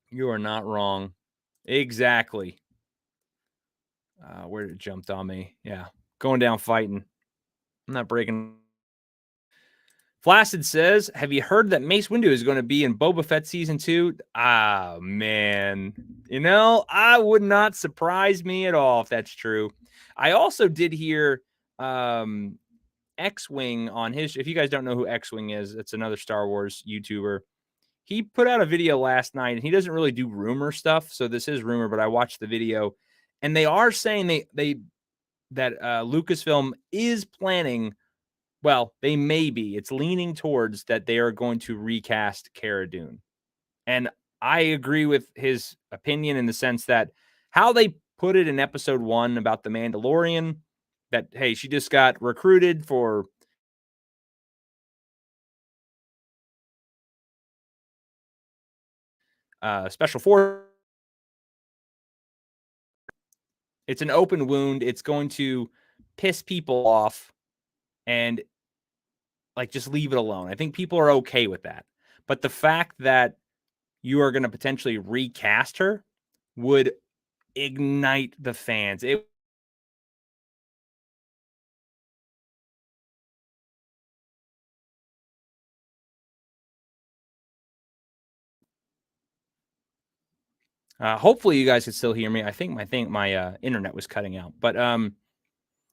You are not wrong. Exactly. Where did it jump on me? Yeah. Going down fighting. I'm not breaking. Flaccid says, have you heard that Mace Windu is going to be in Boba Fett season 2? Ah, man. You know, I would not surprise me at all if that's true. I also did hear X-Wing on his. If you guys don't know who X-Wing is, it's another Star Wars YouTuber. He put out a video last night, and he doesn't really do rumor stuff, so this is rumor, but I watched the video, and they are saying that Lucasfilm is planning. Well, they may be. It's leaning towards that they are going to recast Cara Dune. And I agree with his opinion in the sense that how they put it in episode 1 about the Mandalorian, that, hey, she just got recruited for special force. It's an open wound. It's going to piss people off and like just leave it alone. I think people are okay with that. But the fact that you are going to potentially recast her would ignite the fans. Hopefully you guys can still hear me. I think my internet was cutting out. But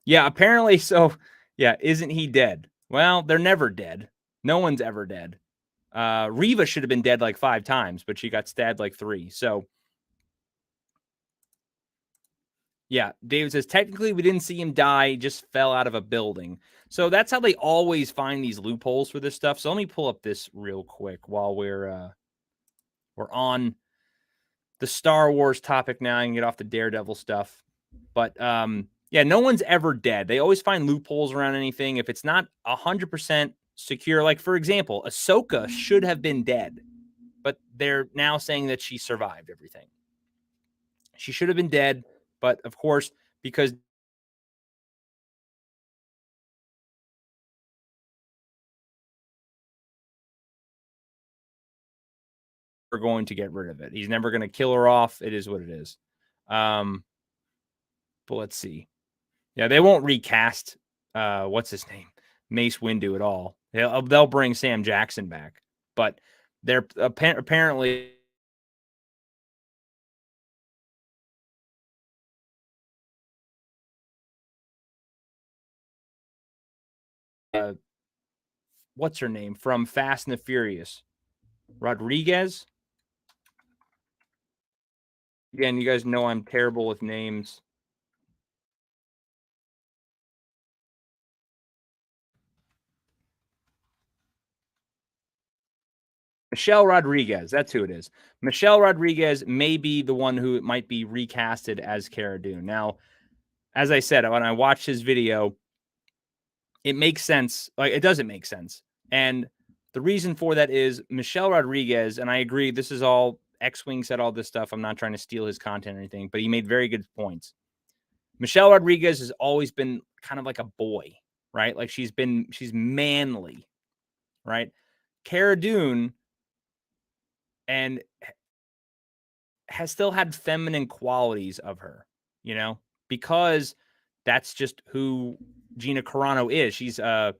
yeah, apparently so. Yeah, isn't he dead? Well, they're never dead. No one's ever dead. Reva should have been dead like 5 times, but she got stabbed like 3. So yeah, David says technically we didn't see him die, just fell out of a building. So that's how they always find these loopholes for this stuff. So let me pull up this real quick while we're on the Star Wars topic now. I can get off the Daredevil stuff. But yeah, no one's ever dead. They always find loopholes around anything. If it's not 100% secure, like for example, Ahsoka should have been dead, but they're now saying that she survived everything. She should have been dead, but of course, because we're going to get rid of it. He's never going to kill her off. It is what it is. But let's see. Yeah, they won't recast what's his name? Mace Windu at all. They'll bring Sam Jackson back, but they're apparently what's her name from Fast and the Furious? Rodriguez. Again, you guys know I'm terrible with names. Michelle Rodriguez, that's who it is. Michelle Rodriguez may be the one who might be recasted as Cara Dune. Now, as I said, when I watched his video, it makes sense. Like, it doesn't make sense. And the reason for that is Michelle Rodriguez, and I agree, this is all X-Wing said all this stuff. I'm not trying to steal his content or anything, but he made very good points. Michelle Rodriguez has always been kind of like a boy, right? Like she's manly, right? Cara Dune and has still had feminine qualities of her, you know, because that's just who Gina Carano is. She's an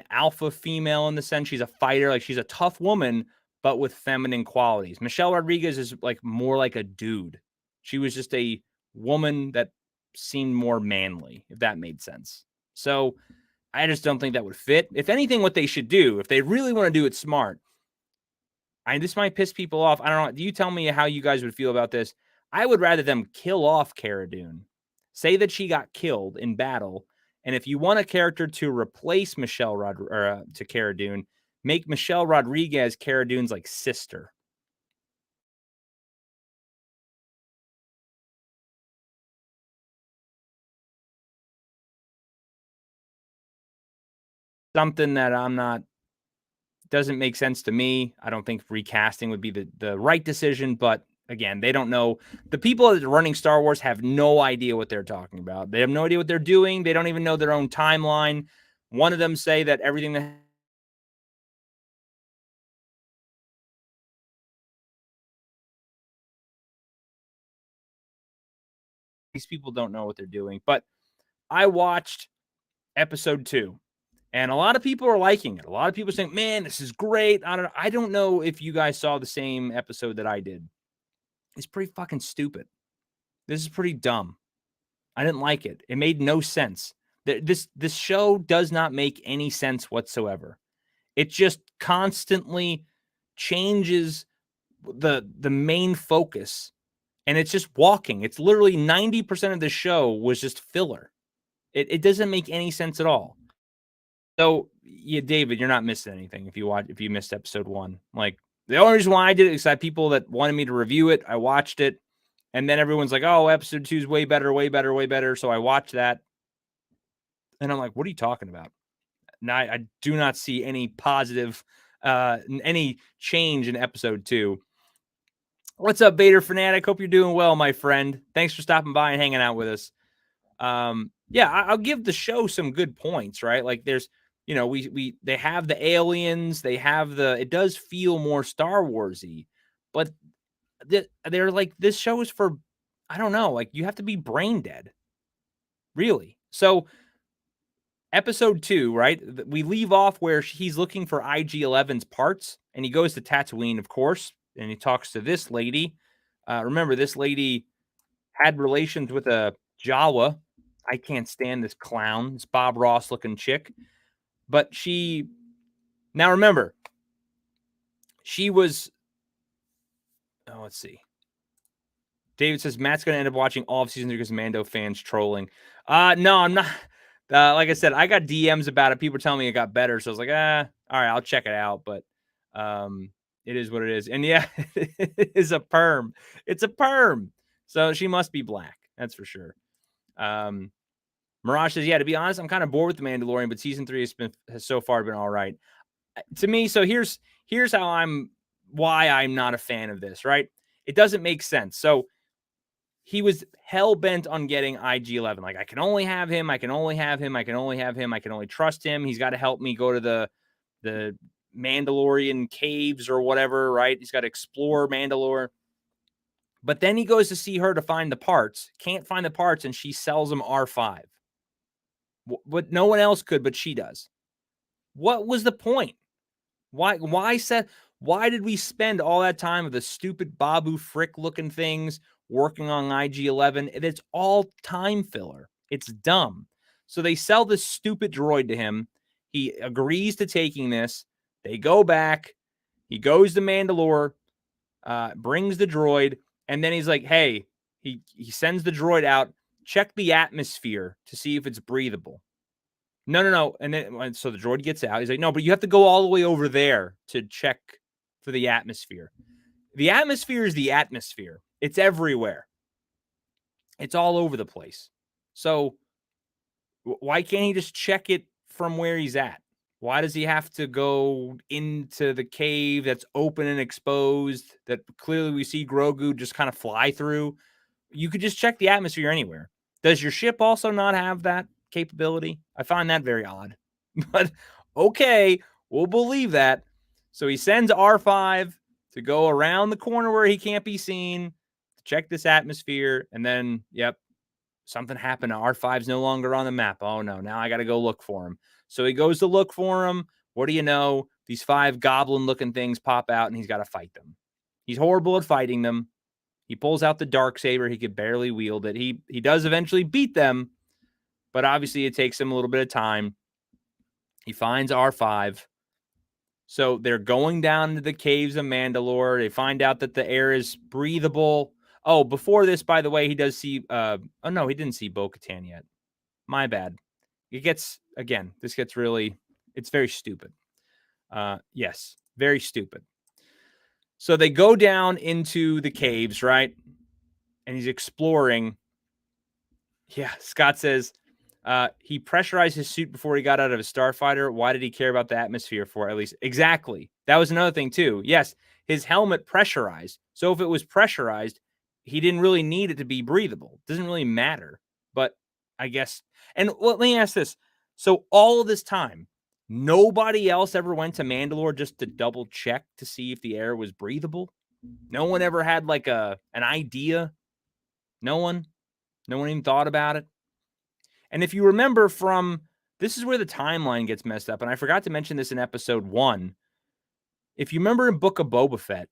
alpha female in the sense she's a fighter, like she's a tough woman, but with feminine qualities. Michelle Rodriguez is like more like a dude. She was just a woman that seemed more manly, if that made sense. So I just don't think that would fit. If anything, what they should do, if they really want to do it smart, this might piss people off. I don't know. You tell me how you guys would feel about this. I would rather them kill off Cara Dune. Say that she got killed in battle. And if you want a character to replace to Cara Dune, make Michelle Rodriguez Cara Dune's like sister. Something that doesn't make sense to me. I don't think recasting would be the right decision, but again, they don't know. The people that are running Star Wars have no idea what they're talking about. They have no idea what they're doing. They don't even know their own timeline. One of them say that everything that these people don't know what they're doing. But I watched episode 2. And a lot of people are liking it. A lot of people are saying, "Man, this is great." I don't know if you guys saw the same episode that I did. It's pretty fucking stupid. This is pretty dumb. I didn't like it. It made no sense. This show does not make any sense whatsoever. It just constantly changes the main focus, and it's just walking. It's literally 90% of the show was just filler. It doesn't make any sense at all. So, yeah, David, you're not missing anything if you missed episode 1. Like, the only reason why I did it is I had people that wanted me to review it. I watched it, and then everyone's like, "Oh, episode 2 is way better, way better, way better." So I watched that, and I'm like, "What are you talking about?" Now I do not see any positive, any change in episode 2. What's up, Vader Fanatic? Hope you're doing well, my friend. Thanks for stopping by and hanging out with us. Yeah, I'll give the show some good points, right? Like there's, they have the aliens, they have it does feel more Star Warsy, but they're like, this show is for, I don't know, like you have to be brain dead, really. So episode 2, right? We leave off where he's looking for IG-11's parts, and he goes to Tatooine, of course, and he talks to this lady. Remember, this lady had relations with a Jawa. I can't stand this clown, this Bob Ross looking chick. But now remember, she was, let's see. David says Matt's going to end up watching all of season 3 because Mando fans trolling. No, I'm not. Like I said, I got DMs about it. People telling me it got better. So I was like, all right, I'll check it out. But it is what it is. And yeah, it is a perm. It's a perm. So she must be black. That's for sure. Mirage says, yeah, to be honest, I'm kind of bored with The Mandalorian, but season 3 has so far been all right. To me, so here's why I'm not a fan of this, right? It doesn't make sense. So he was hell-bent on getting IG-11. Like, I can only have him. I can only have him. I can only have him. I can only trust him. He's got to help me go to the Mandalorian caves or whatever, right? He's got to explore Mandalore. But then he goes to see her to find the parts, can't find the parts, and she sells him R5. What no one else could, but she does. What was the point? Why did we spend all that time with the stupid Babu Frick looking things working on IG-11? It's all time filler. It's dumb. So they sell this stupid droid to him. He agrees to taking this. They go back. He goes to Mandalore, brings the droid, and then he's like, hey, he sends the droid out, check the atmosphere to see if it's breathable. No. And then so the droid gets out. He's like, no, but you have to go all the way over there to check for the atmosphere. The atmosphere is the atmosphere. It's everywhere. It's all over the place. So why can't he just check it from where he's at? Why does he have to go into the cave that's open and exposed that clearly we see Grogu just kind of fly through? You could just check the atmosphere anywhere. Does your ship also not have that capability? I find that very odd. But okay, we'll believe that. So he sends R5 to go around the corner where he can't be seen to check this atmosphere. And then, yep, something happened. R5's no longer on the map. Oh no, now I got to go look for him. So he goes to look for him. What do you know? These 5 goblin-looking things pop out, and he's got to fight them. He's horrible at fighting them. He pulls out the Darksaber. He could barely wield it. He does eventually beat them, but obviously it takes him a little bit of time. He finds R5. So they're going down to the caves of Mandalore. They find out that the air is breathable. Oh, before this, by the way, he does see... oh, no, he didn't see Bo-Katan yet. My bad. This gets really... It's very stupid. Yes, very stupid. So they go down into the caves, right? And he's exploring. Yeah, Scott says he pressurized his suit before he got out of a starfighter. Why did he care about the atmosphere for at least? Exactly. That was another thing too. Yes, his helmet pressurized. So if it was pressurized, he didn't really need it to be breathable. It doesn't really matter. But I guess. And let me ask this. So all of this time, nobody else ever went to Mandalore just to double check to see if the air was breathable? No one ever had like an idea? No one even thought about it. And if you remember this is where the timeline gets messed up. And I forgot to mention this in episode 1. If you remember in Book of Boba Fett,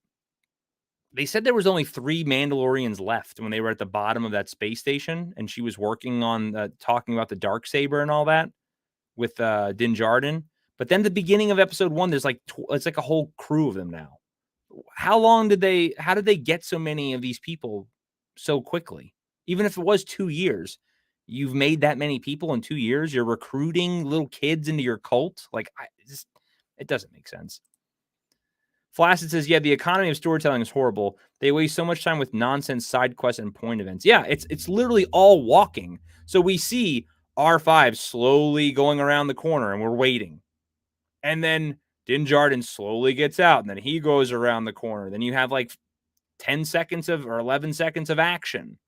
they said there was only 3 Mandalorians left when they were at the bottom of that space station. And she was working on talking about the Darksaber and all that with Din Djarin. But then the beginning of episode 1, there's like, it's like a whole crew of them now. How did they get so many of these people so quickly? Even if it was 2 years, you've made that many people in 2 years. You're recruiting little kids into your cult. Like, it doesn't make sense. Flaccid says, yeah, the economy of storytelling is horrible. They waste so much time with nonsense side quests and point events. Yeah, it's literally all walking. So we see R5 slowly going around the corner and we're waiting. And then Din Djarin slowly gets out and then he goes around the corner. Then you have like 10 seconds or 11 seconds of action.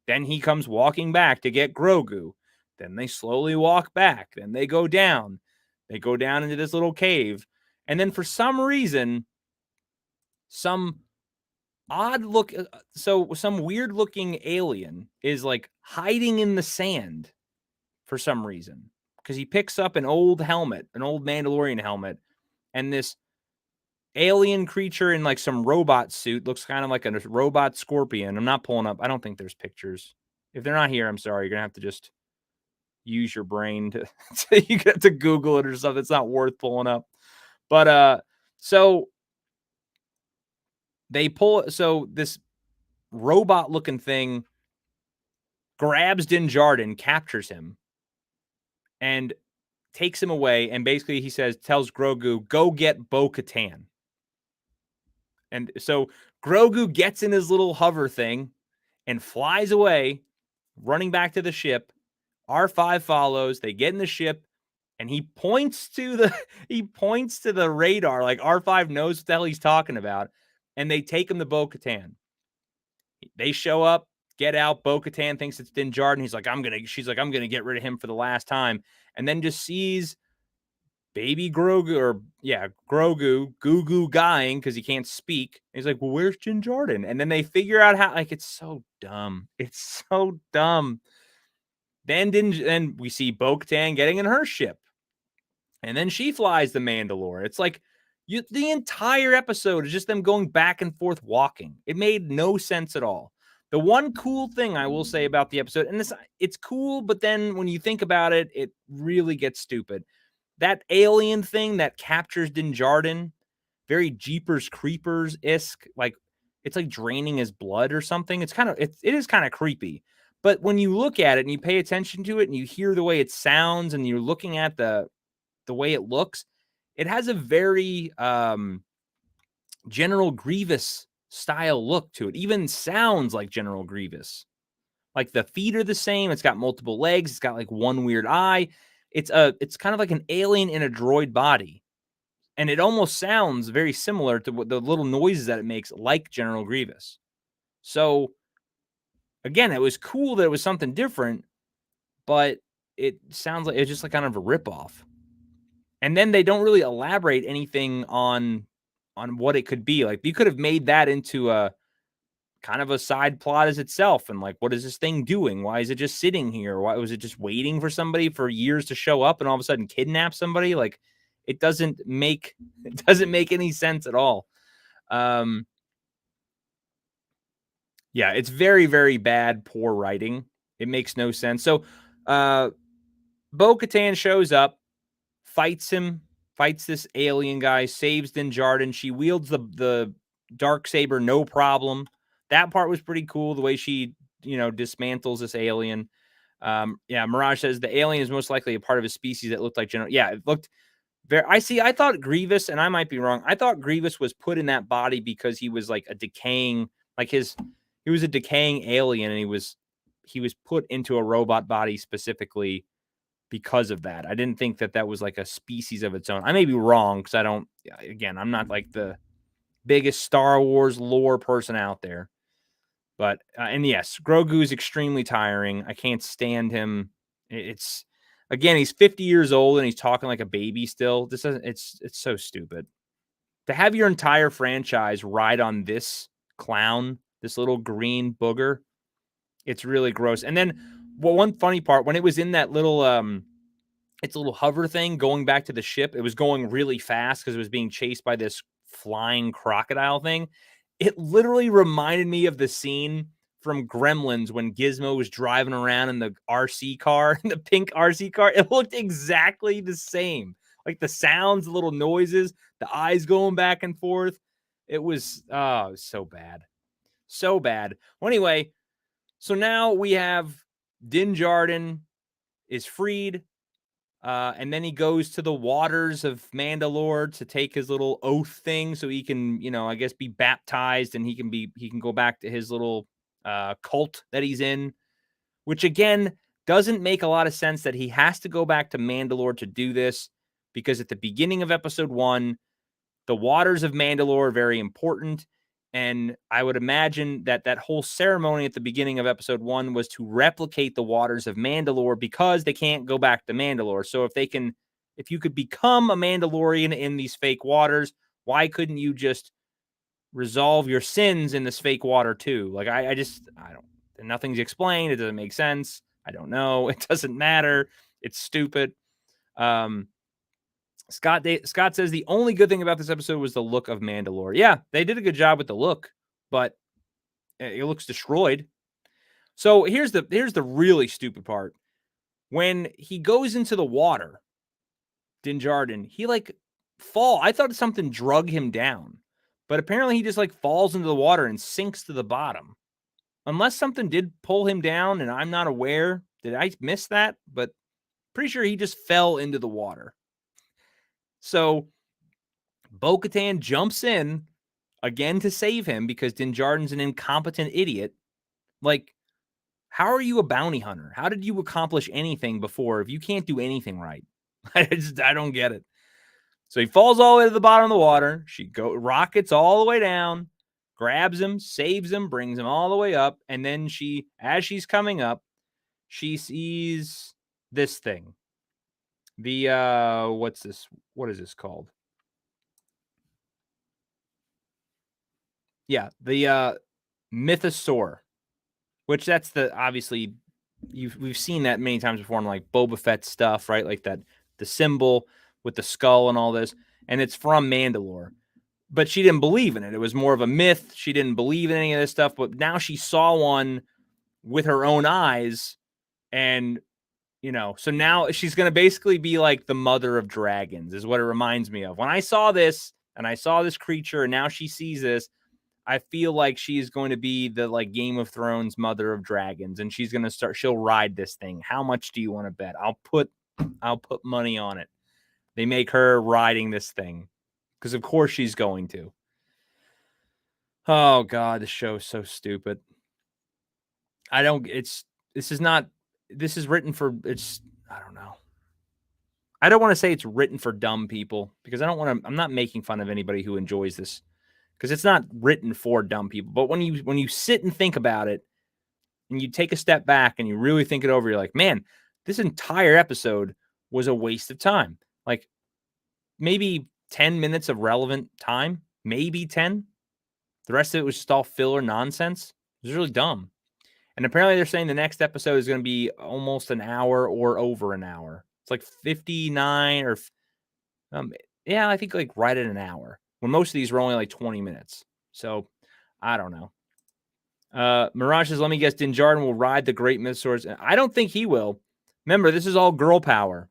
Then he comes walking back to get Grogu. Then they slowly walk back. Then they go down. They go down into this little cave. And then for some reason, some weird looking alien is like hiding in the sand for some reason. Because he picks up an old helmet, an old Mandalorian helmet. And this alien creature in like some robot suit looks kind of like a robot scorpion. I'm not pulling up. I don't think there's pictures. If they're not here, I'm sorry. You're going to have to just use your brain to you have to Google it or something. It's not worth pulling up. But so this robot looking thing grabs Din Djarin, captures him, and takes him away. And basically he tells Grogu, go get Bo-Katan. And so Grogu gets in his little hover thing and flies away, running back to the ship. R5 follows. They get in the ship, and he points to the radar. Like R5 knows what the hell he's talking about, and they take him to Bo-Katan. They show up, get out. Bo-Katan thinks it's Din Djarin. She's like, I'm gonna get rid of him for the last time, and then just sees baby Grogu, Goo Goo guying because he can't speak. And he's like, well, where's Din Djarin? And then they figure out how, like, it's so dumb. It's so dumb. Then we see Bo-Katan getting in her ship. And then she flies the Mandalore. It's like the entire episode is just them going back and forth walking. It made no sense at all. The one cool thing I will say about the episode, and it's cool, but then when you think about it, it really gets stupid. that alien thing that captures Din Djarin, very Jeepers Creepers-esque, like it's like draining his blood or something. It is kind of creepy. But when you look at it and you pay attention to it and you hear the way it sounds and you're looking at the way it looks, it has a very General Grievous style look to it. Even sounds like General Grievous. Like the feet are the same. It's got multiple legs. It's got like one weird eye. It's kind of like an alien in a droid body. And it almost sounds very similar to what the little noises that it makes, like General Grievous. So again, it was cool that it was something different, but it sounds like it's just like kind of a ripoff. And then they don't really elaborate anything on what it could be. Like you could have made that into a kind of a side plot as itself. And like, what is this thing doing? Why is it just sitting here? Why was it just waiting for somebody for years to show up and all of a sudden kidnap somebody? Like it doesn't make any sense at all. Yeah, it's very, very bad, poor writing. It makes no sense. So Bo-Katan shows up, fights this alien guy, saves Din Djarin. She wields the Darksaber no problem. That part was pretty cool, the way she, dismantles this alien. Mirage says the alien is most likely a part of a species that looked like General. Yeah, it looked very. I thought Grievous, and I might be wrong. I thought Grievous was put in that body because he was like a decaying, he was a decaying alien, and he was put into a robot body specifically because of that. I didn't think that was like a species of its own. I may be wrong because I'm not like the biggest Star Wars lore person out there. But, and yes, Grogu's extremely tiring. I can't stand him. He's 50 years old and he's talking like a baby still. It's so stupid. To have your entire franchise ride on this clown, this little green booger, it's really gross. And then, one funny part, when it was in that little, its little hover thing going back to the ship, it was going really fast because it was being chased by this flying crocodile thing. It literally reminded me of the scene from Gremlins when Gizmo was driving around in the RC car, the pink RC car. It looked exactly the same. Like the sounds, the little noises, the eyes going back and forth. It was so bad. So bad. Well, anyway, so now we have Din Djarin is freed. And then he goes to the waters of Mandalore to take his little oath thing so he can, I guess be baptized and he can go back to his little cult that he's in, which again doesn't make a lot of sense that he has to go back to Mandalore to do this, because at the beginning of episode 1, the waters of Mandalore are very important. And I would imagine that whole ceremony at the beginning of episode 1 was to replicate the waters of Mandalore, because they can't go back to Mandalore. So if you could become a Mandalorian in these fake waters, why couldn't you just resolve your sins in this fake water too? Like, I don't, nothing's explained. It doesn't make sense. I don't know. It doesn't matter. It's stupid. Scott says the only good thing about this episode was the look of Mandalore. Yeah, they did a good job with the look, but it looks destroyed. So here's the really stupid part. When he goes into the water, Din Djarin, he I thought something drug him down, but apparently he just falls into the water and sinks to the bottom. Unless something did pull him down and I'm not aware. Did I miss that? But pretty sure he just fell into the water. So Bo-Katan jumps in again to save him because Din Djarin's an incompetent idiot. How are you a bounty hunter? How did you accomplish anything before if you can't do anything right? I don't get it. So he falls all the way to the bottom of the water. She rockets all the way down, grabs him, saves him, brings him all the way up. And then as she's coming up, she sees this thing. The, what's this? What is this called? Yeah, the mythosaur, which that's obviously we've seen that many times before in Boba Fett stuff, right? Like the symbol with the skull and all this, and it's from Mandalore. But she didn't believe in it. It was more of a myth. She didn't believe in any of this stuff, but now she saw one with her own eyes, and So now she's going to basically be like the mother of dragons is what it reminds me of. When I saw this and I saw this creature and now she sees this, I feel like she is going to be the like Game of Thrones mother of dragons, and she's going to she'll ride this thing. How much do you want to bet? I'll put money on it. They make her riding this thing because of course she's going to. Oh God, this show is so stupid. This is written for, I don't know. I don't want to say it's written for dumb people because I'm not making fun of anybody who enjoys this because it's not written for dumb people. But when you sit and think about it and you take a step back and you really think it over, you're like, man, this entire episode was a waste of time. Like maybe 10 minutes of relevant time, maybe 10. The rest of it was just all filler nonsense. It was really dumb. And apparently they're saying the next episode is going to be almost an hour or over an hour. It's like 59 or I think like right at an hour. When most of these were only like 20 minutes. So I don't know. Mirage says, let me guess, Din Djarin will ride the Great Mythosaurus. I don't think he will. Remember, this is all girl power.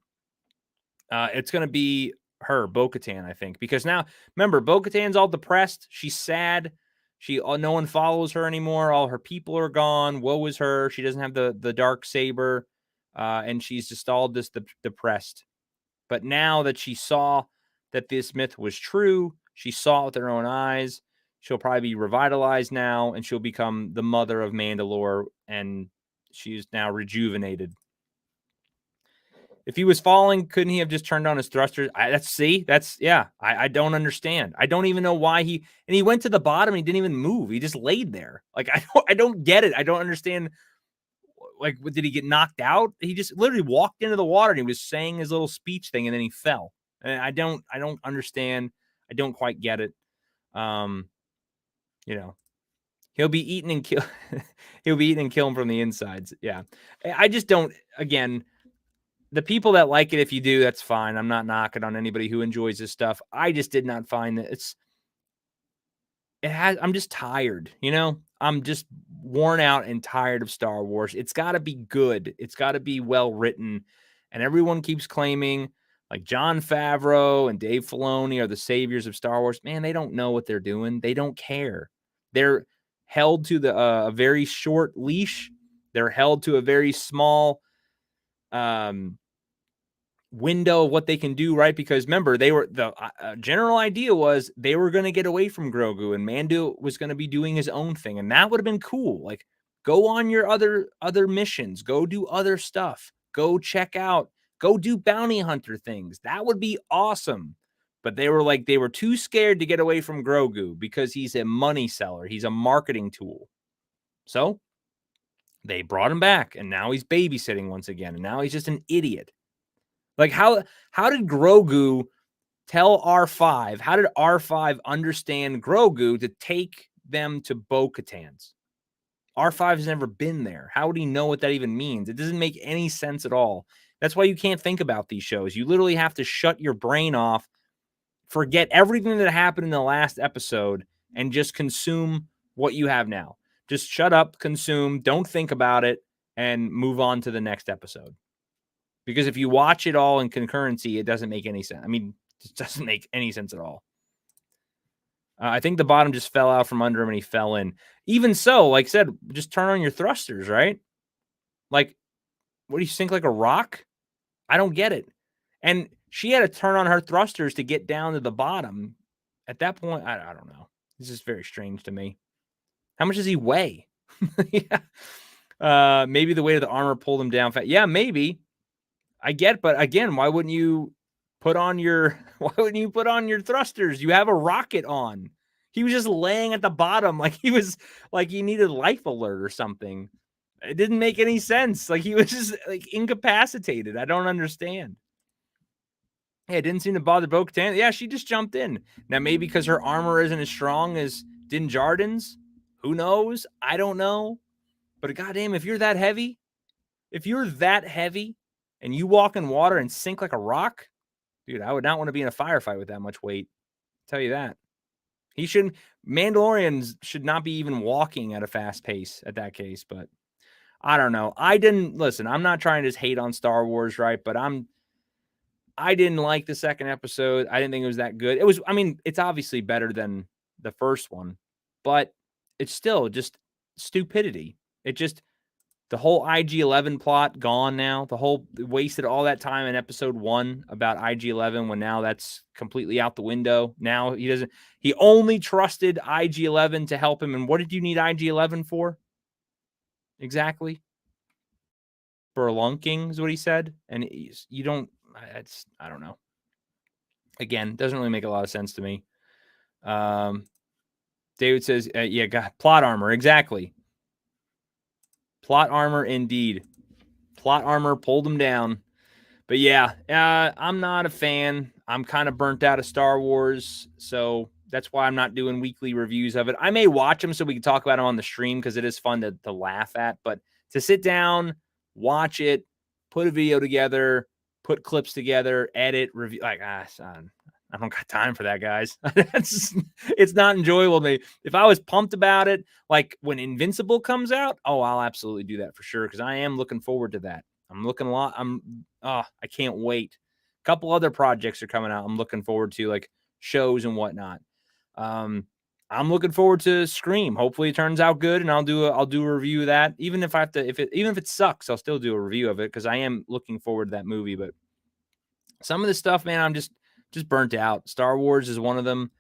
It's going to be her, Bo-Katan, I think. Because now, remember, Bo-Katan's all depressed. She's sad. No one follows her anymore. All her people are gone. Woe is her. She doesn't have the dark saber. And she's just all depressed. But now that she saw that this myth was true, she saw it with her own eyes, she'll probably be revitalized now, and she'll become the mother of Mandalore, and she's now rejuvenated. If he was falling, couldn't he have just turned on his thrusters? I don't understand. I don't even know why he went to the bottom and he didn't even move. He just laid there. Like, I don't get it. I don't understand. Like, did he get knocked out? He just literally walked into the water and he was saying his little speech thing and then he fell. And I don't understand. I don't quite get it. He'll be eaten and kill. He'll be eaten and kill him from the insides. Yeah. I just don't, again, the people that like it, if you do, that's fine. I'm not knocking on anybody who enjoys this stuff. I just did not find that I'm just tired, I'm just worn out and tired of Star Wars. It's got to be good. It's got to be well written. And everyone keeps claiming like Jon Favreau and Dave Filoni are the saviors of Star Wars. Man, they don't know what they're doing. They don't care. They're held to a very short leash. They're held to a very small window of what they can do, right? Because remember, they were the general idea was they were going to get away from Grogu and Mando was going to be doing his own thing, and that would have been cool. Like, go on your other missions, go do other stuff, go check out, go do bounty hunter things. That would be awesome. But they were too scared to get away from Grogu because he's a money seller, he's a marketing tool. So they brought him back, and now he's babysitting once again, and now he's just an idiot. Like, how did Grogu tell R5? How did R5 understand Grogu to take them to Bo-Katan's? R5 has never been there. How would he know what that even means? It doesn't make any sense at all. That's why you can't think about these shows. You literally have to shut your brain off, forget everything that happened in the last episode, and just consume what you have now. Just shut up, consume, don't think about it, and move on to the next episode. Because if you watch it all in concurrency, it doesn't make any sense. I mean, it doesn't make any sense at all. I think the bottom just fell out from under him and he fell in. Even so, like I said, just turn on your thrusters, right? Like, what do you sink like a rock? I don't get it. And she had to turn on her thrusters to get down to the bottom. At that point, I don't know. This is very strange to me. How much does he weigh? Yeah. Maybe the weight of the armor pulled him down fast. Yeah, maybe. I get, but again, why wouldn't you put on your thrusters? You have a rocket on. He was just laying at the bottom like he needed life alert or something. It didn't make any sense. Like, he was just like incapacitated. I don't understand. Hey, it didn't seem to bother Bo-Katan. Yeah, she just jumped in. Now, maybe because her armor isn't as strong as Din Djarin's. Who knows? I don't know. But goddamn, if you're that heavy, and you walk in water and sink like a rock, dude, I would not want to be in a firefight with that much weight. I'll tell you that. Mandalorians should not be even walking at a fast pace at that case, but I don't know. I didn't listen. I'm not trying to just hate on Star Wars, right? But I didn't like the second episode. I didn't think it was that good. It was, I mean, it's obviously better than the first one, but it's still just stupidity. It just, the whole IG-11 plot gone now. The whole wasted all that time in episode 1 about IG-11 when now that's completely out the window. Now he only trusted IG-11 to help him. And what did you need IG-11 for? Exactly. For lunking is what he said. And you don't, I don't know. Again, doesn't really make a lot of sense to me. David says, yeah, God, plot armor. Exactly. Plot armor indeed. Plot armor pulled him down. But yeah, I'm not a fan. I'm kind of burnt out of Star Wars. So that's why I'm not doing weekly reviews of it. I may watch them so we can talk about them on the stream because it is fun to laugh at. But to sit down, watch it, put a video together, put clips together, edit, review, like, son, I don't got time for that, guys. It's not enjoyable to me. If I was pumped about it, like when Invincible comes out, oh, I'll absolutely do that for sure because I am looking forward to that. I'm looking a lot. I can't wait. A couple other projects are coming out. I'm looking forward to, like shows and whatnot. I'm looking forward to Scream. Hopefully it turns out good, and I'll do a review of that. Even if I have to, even if it sucks, I'll still do a review of it because I am looking forward to that movie. But some of the stuff, man, I'm just burnt out. Star Wars is one of them.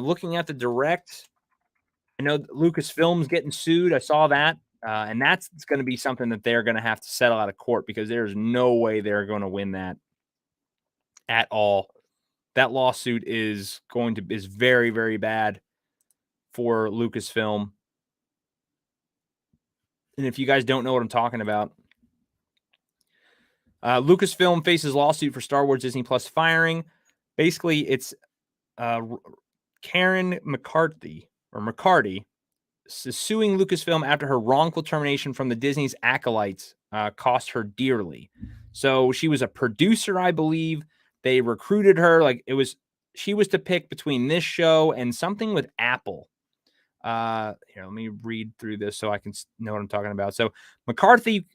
Looking at the direct, I know Lucasfilm's getting sued. I saw that. And that's going to be something that they're going to have to settle out of court because there's no way they're going to win that at all. That lawsuit is very, very bad for Lucasfilm. And if you guys don't know what I'm talking about, Lucasfilm faces lawsuit for Star Wars Disney Plus firing. Basically, it's Karen McCarthy suing Lucasfilm after her wrongful termination from the Disney's acolytes cost her dearly. So she was a producer, I believe. They recruited her. She was to pick between this show and something with Apple. Here, let me read through this so I can know what I'm talking about. So McCarthy,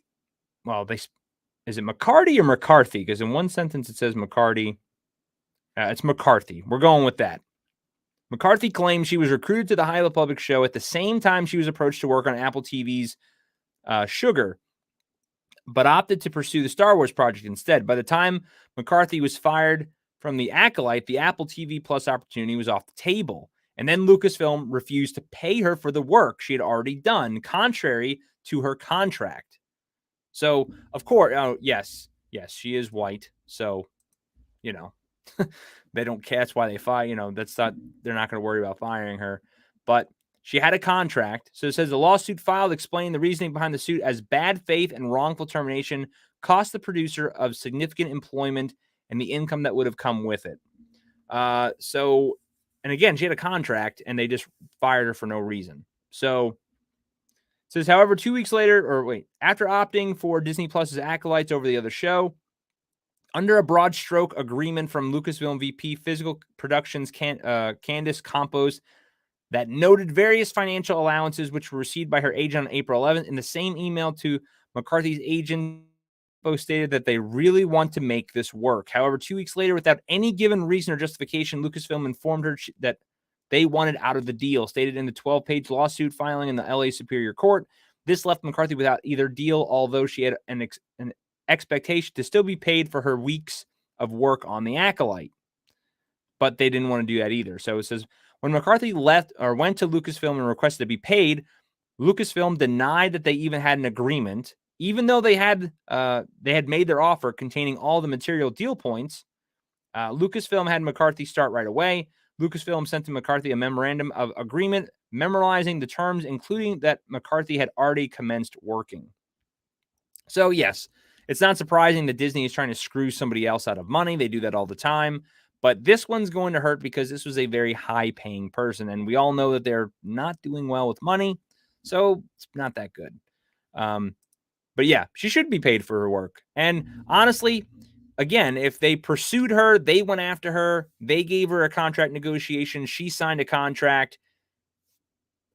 is it McCarty or McCarthy? Because in one sentence it says McCarty. It's McCarthy. We're going with that. McCarthy claims she was recruited to the High Republic show at the same time she was approached to work on Apple TV's Sugar, but opted to pursue the Star Wars project instead. By the time McCarthy was fired from the Acolyte, the Apple TV Plus opportunity was off the table. And then Lucasfilm refused to pay her for the work she had already done, contrary to her contract. So, of course, yes, she is white. So, they don't care. That's why they fire. They're not going to worry about firing her. But she had a contract. So it says the lawsuit filed explained the reasoning behind the suit as bad faith and wrongful termination cost the producer of significant employment and the income that would have come with it. And again, she had a contract and they just fired her for no reason. So it says, however, 2 weeks later, after opting for Disney Plus's Acolytes over the other show, under a broad stroke agreement from Lucasfilm VP Physical Productions Candice Campos that noted various financial allowances which were received by her agent on April 11th. In the same email to McCarthy's agent, stated that they really want to make this work. However, 2 weeks later, without any given reason or justification, Lucasfilm informed her that they wanted out of the deal, stated in the 12-page lawsuit filing in the LA Superior Court. This left McCarthy without either deal, although she had an expectation to still be paid for her weeks of work on the Acolyte. But they didn't want to do that either. So it says, when McCarthy went to Lucasfilm and requested to be paid, Lucasfilm denied that they even had an agreement, even though they had made their offer containing all the material deal points. Lucasfilm had McCarthy start right away. Lucasfilm sent to McCarthy a memorandum of agreement memorializing the terms, including that McCarthy had already commenced working. So yes, it's not surprising that Disney is trying to screw somebody else out of money. They do that all the time. But this one's going to hurt because this was a very high-paying person, and we all know that they're not doing well with money, so it's not that good. But yeah, she should be paid for her work. And honestly, again, if they pursued her, they went after her, they gave her a contract negotiation, she signed a contract,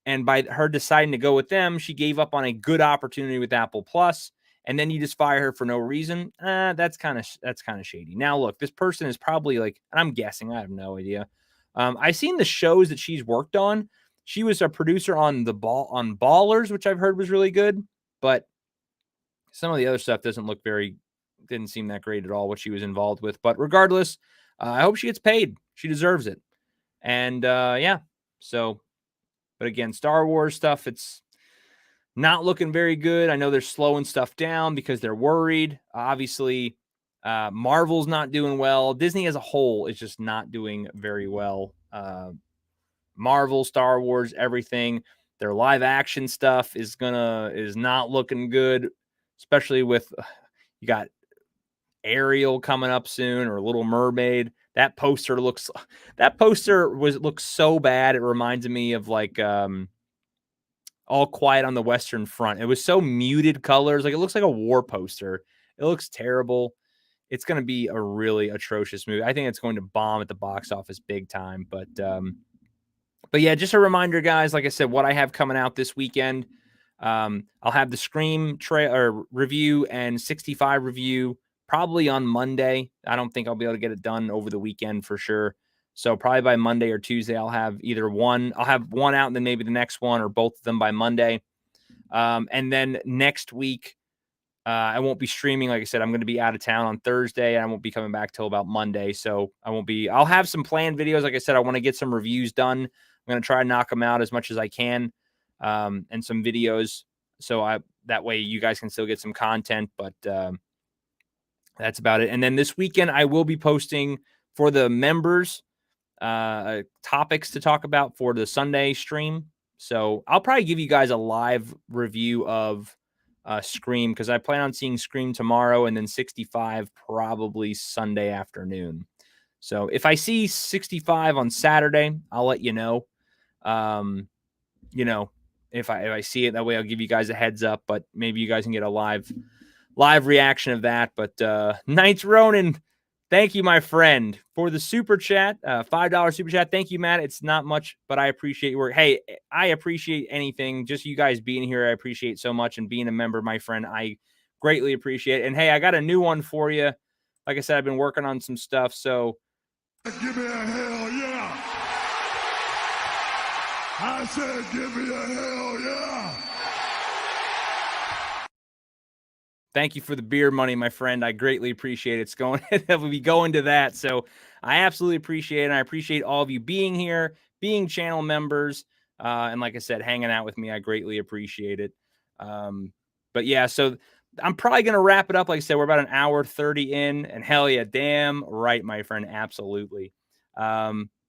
And by her deciding to go with them, she gave up on a good opportunity with Apple Plus. And then you just fire her for no reason. That's kind of shady. Now, look, this person is probably like, I'm guessing, I have no idea. I've seen the shows that she's worked on. She was a producer on Ballers, which I've heard was really good, but some of the other stuff didn't seem that great at all, what she was involved with. But regardless, I hope she gets paid. She deserves it. And yeah, so, but again, Star Wars stuff, it's not looking very good. I know they're slowing stuff down because they're worried. Obviously, Marvel's not doing well. Disney as a whole is just not doing very well. Marvel, Star Wars, everything. Their live action stuff is not looking good, especially with you got Ariel coming up soon or Little Mermaid. That poster looks so bad. It reminded me of like All Quiet on the Western Front. It was so muted colors. Like it looks like a war poster. It looks terrible. It's going to be a really atrocious movie. I think it's going to bomb at the box office big time. But yeah, just a reminder, guys, like I said, what I have coming out this weekend. I'll have the Scream review and 65 review probably on Monday. I don't think I'll be able to get it done over the weekend for sure. So probably by Monday or Tuesday, I'll have one out and then maybe the next one or both of them by Monday. And then next week, I won't be streaming. Like I said, I'm going to be out of town on Thursday. And I won't be coming back till about Monday. So I'll have some planned videos. Like I said, I want to get some reviews done. I'm going to try and knock them out as much as I can, and some videos. So that way you guys can still get some content, but that's about it. And then this weekend I will be posting for the members topics to talk about for the Sunday stream. So I'll probably give you guys a live review of Scream because I plan on seeing Scream tomorrow and then 65 probably Sunday afternoon. So if I see 65 on Saturday, I'll let you know. If I see it that way, I'll give you guys a heads up, but maybe you guys can get a live reaction of that. But Knights Ronin, thank you, my friend, for the super chat, $5 super chat. Thank you, Matt. It's not much, but I appreciate your work. Hey, I appreciate anything. Just you guys being here, I appreciate so much, and being a member, my friend, I greatly appreciate it. And hey, I got a new one for you. Like I said, I've been working on some stuff, so give me a hell yeah. I said, give me a hell yeah. Thank you for the beer money, my friend. I greatly appreciate it. It's going that will be going to that. So I absolutely appreciate it. And I appreciate all of you being here, being channel members, and like I said, hanging out with me. I greatly appreciate it. But yeah, so I'm probably going to wrap it up. Like I said, we're about an hour 30 in, and hell yeah, damn right, my friend. Absolutely.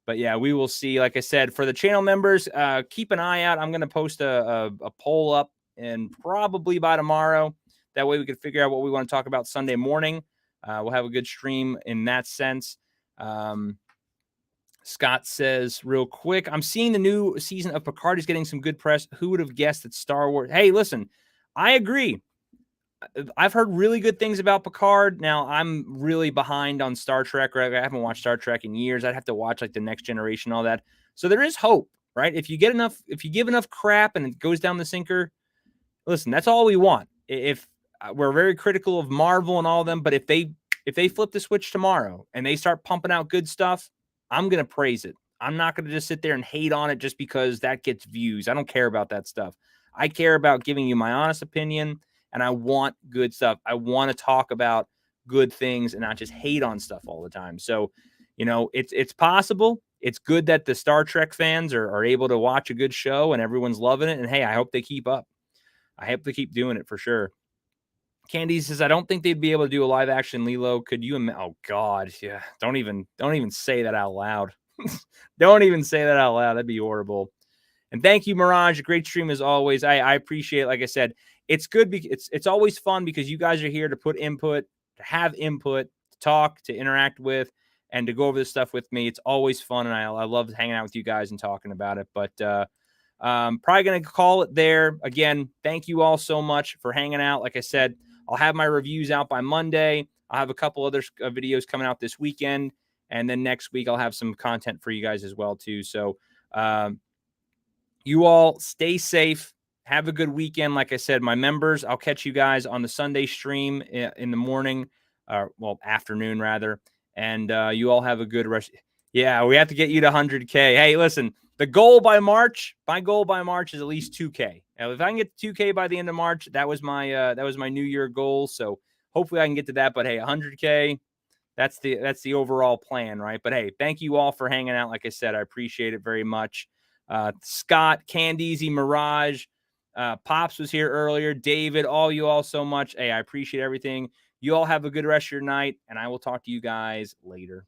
But yeah, we will see. Like I said, for the channel members, keep an eye out. I'm going to post a poll up and probably by tomorrow. That way we can figure out what we want to talk about Sunday morning. We'll have a good stream in that sense. Scott says real quick, I'm seeing the new season of Picard is getting some good press. Who would have guessed that Star Wars? Hey, listen, I agree. I've heard really good things about Picard. Now I'm really behind on Star Trek. Right? I haven't watched Star Trek in years. I'd have to watch like the Next Generation, all that. So there is hope, right? If you give enough crap and it goes down the sinker, listen, that's all we want. If we're very critical of Marvel and all of them, but if they flip the switch tomorrow and they start pumping out good stuff, I'm going to praise it. I'm not going to just sit there and hate on it just because that gets views. I don't care about that stuff. I care about giving you my honest opinion, and I want good stuff. I want to talk about good things and not just hate on stuff all the time. So, it's possible. It's good that the Star Trek fans are able to watch a good show and everyone's loving it. And hey, I hope they keep up. I hope they keep doing it for sure. Candy says, I don't think they'd be able to do a live action Lilo. Could you? Oh God. Yeah. Don't even say that out loud. Don't even say that out loud. That'd be horrible. And thank you, Mirage. A great stream as always. I appreciate it. Like I said, it's good. It's always fun because you guys are here to put input, to have input, to talk, to interact with, and to go over this stuff with me. It's always fun. And I love hanging out with you guys and talking about it. But, probably going to call it there. Again, thank you all so much for hanging out. Like I said, I'll have my reviews out by Monday. I'll have a couple other videos coming out this weekend. And then next week, I'll have some content for you guys as well, too. So You all stay safe. Have a good weekend. Like I said, my members, I'll catch you guys on the Sunday stream in the morning, afternoon rather. And you all have a good rest. Yeah, we have to get you to 100K. Hey, listen, my goal by March is at least 2K. Now, if I can get to 2K by the end of March, that was my New Year goal. So hopefully I can get to that. But hey, 100K, that's the overall plan, right? But hey, thank you all for hanging out. Like I said, I appreciate it very much. Scott, Candeezy, Mirage, Pops was here earlier. David, all you all so much. Hey, I appreciate everything. You all have a good rest of your night, and I will talk to you guys later.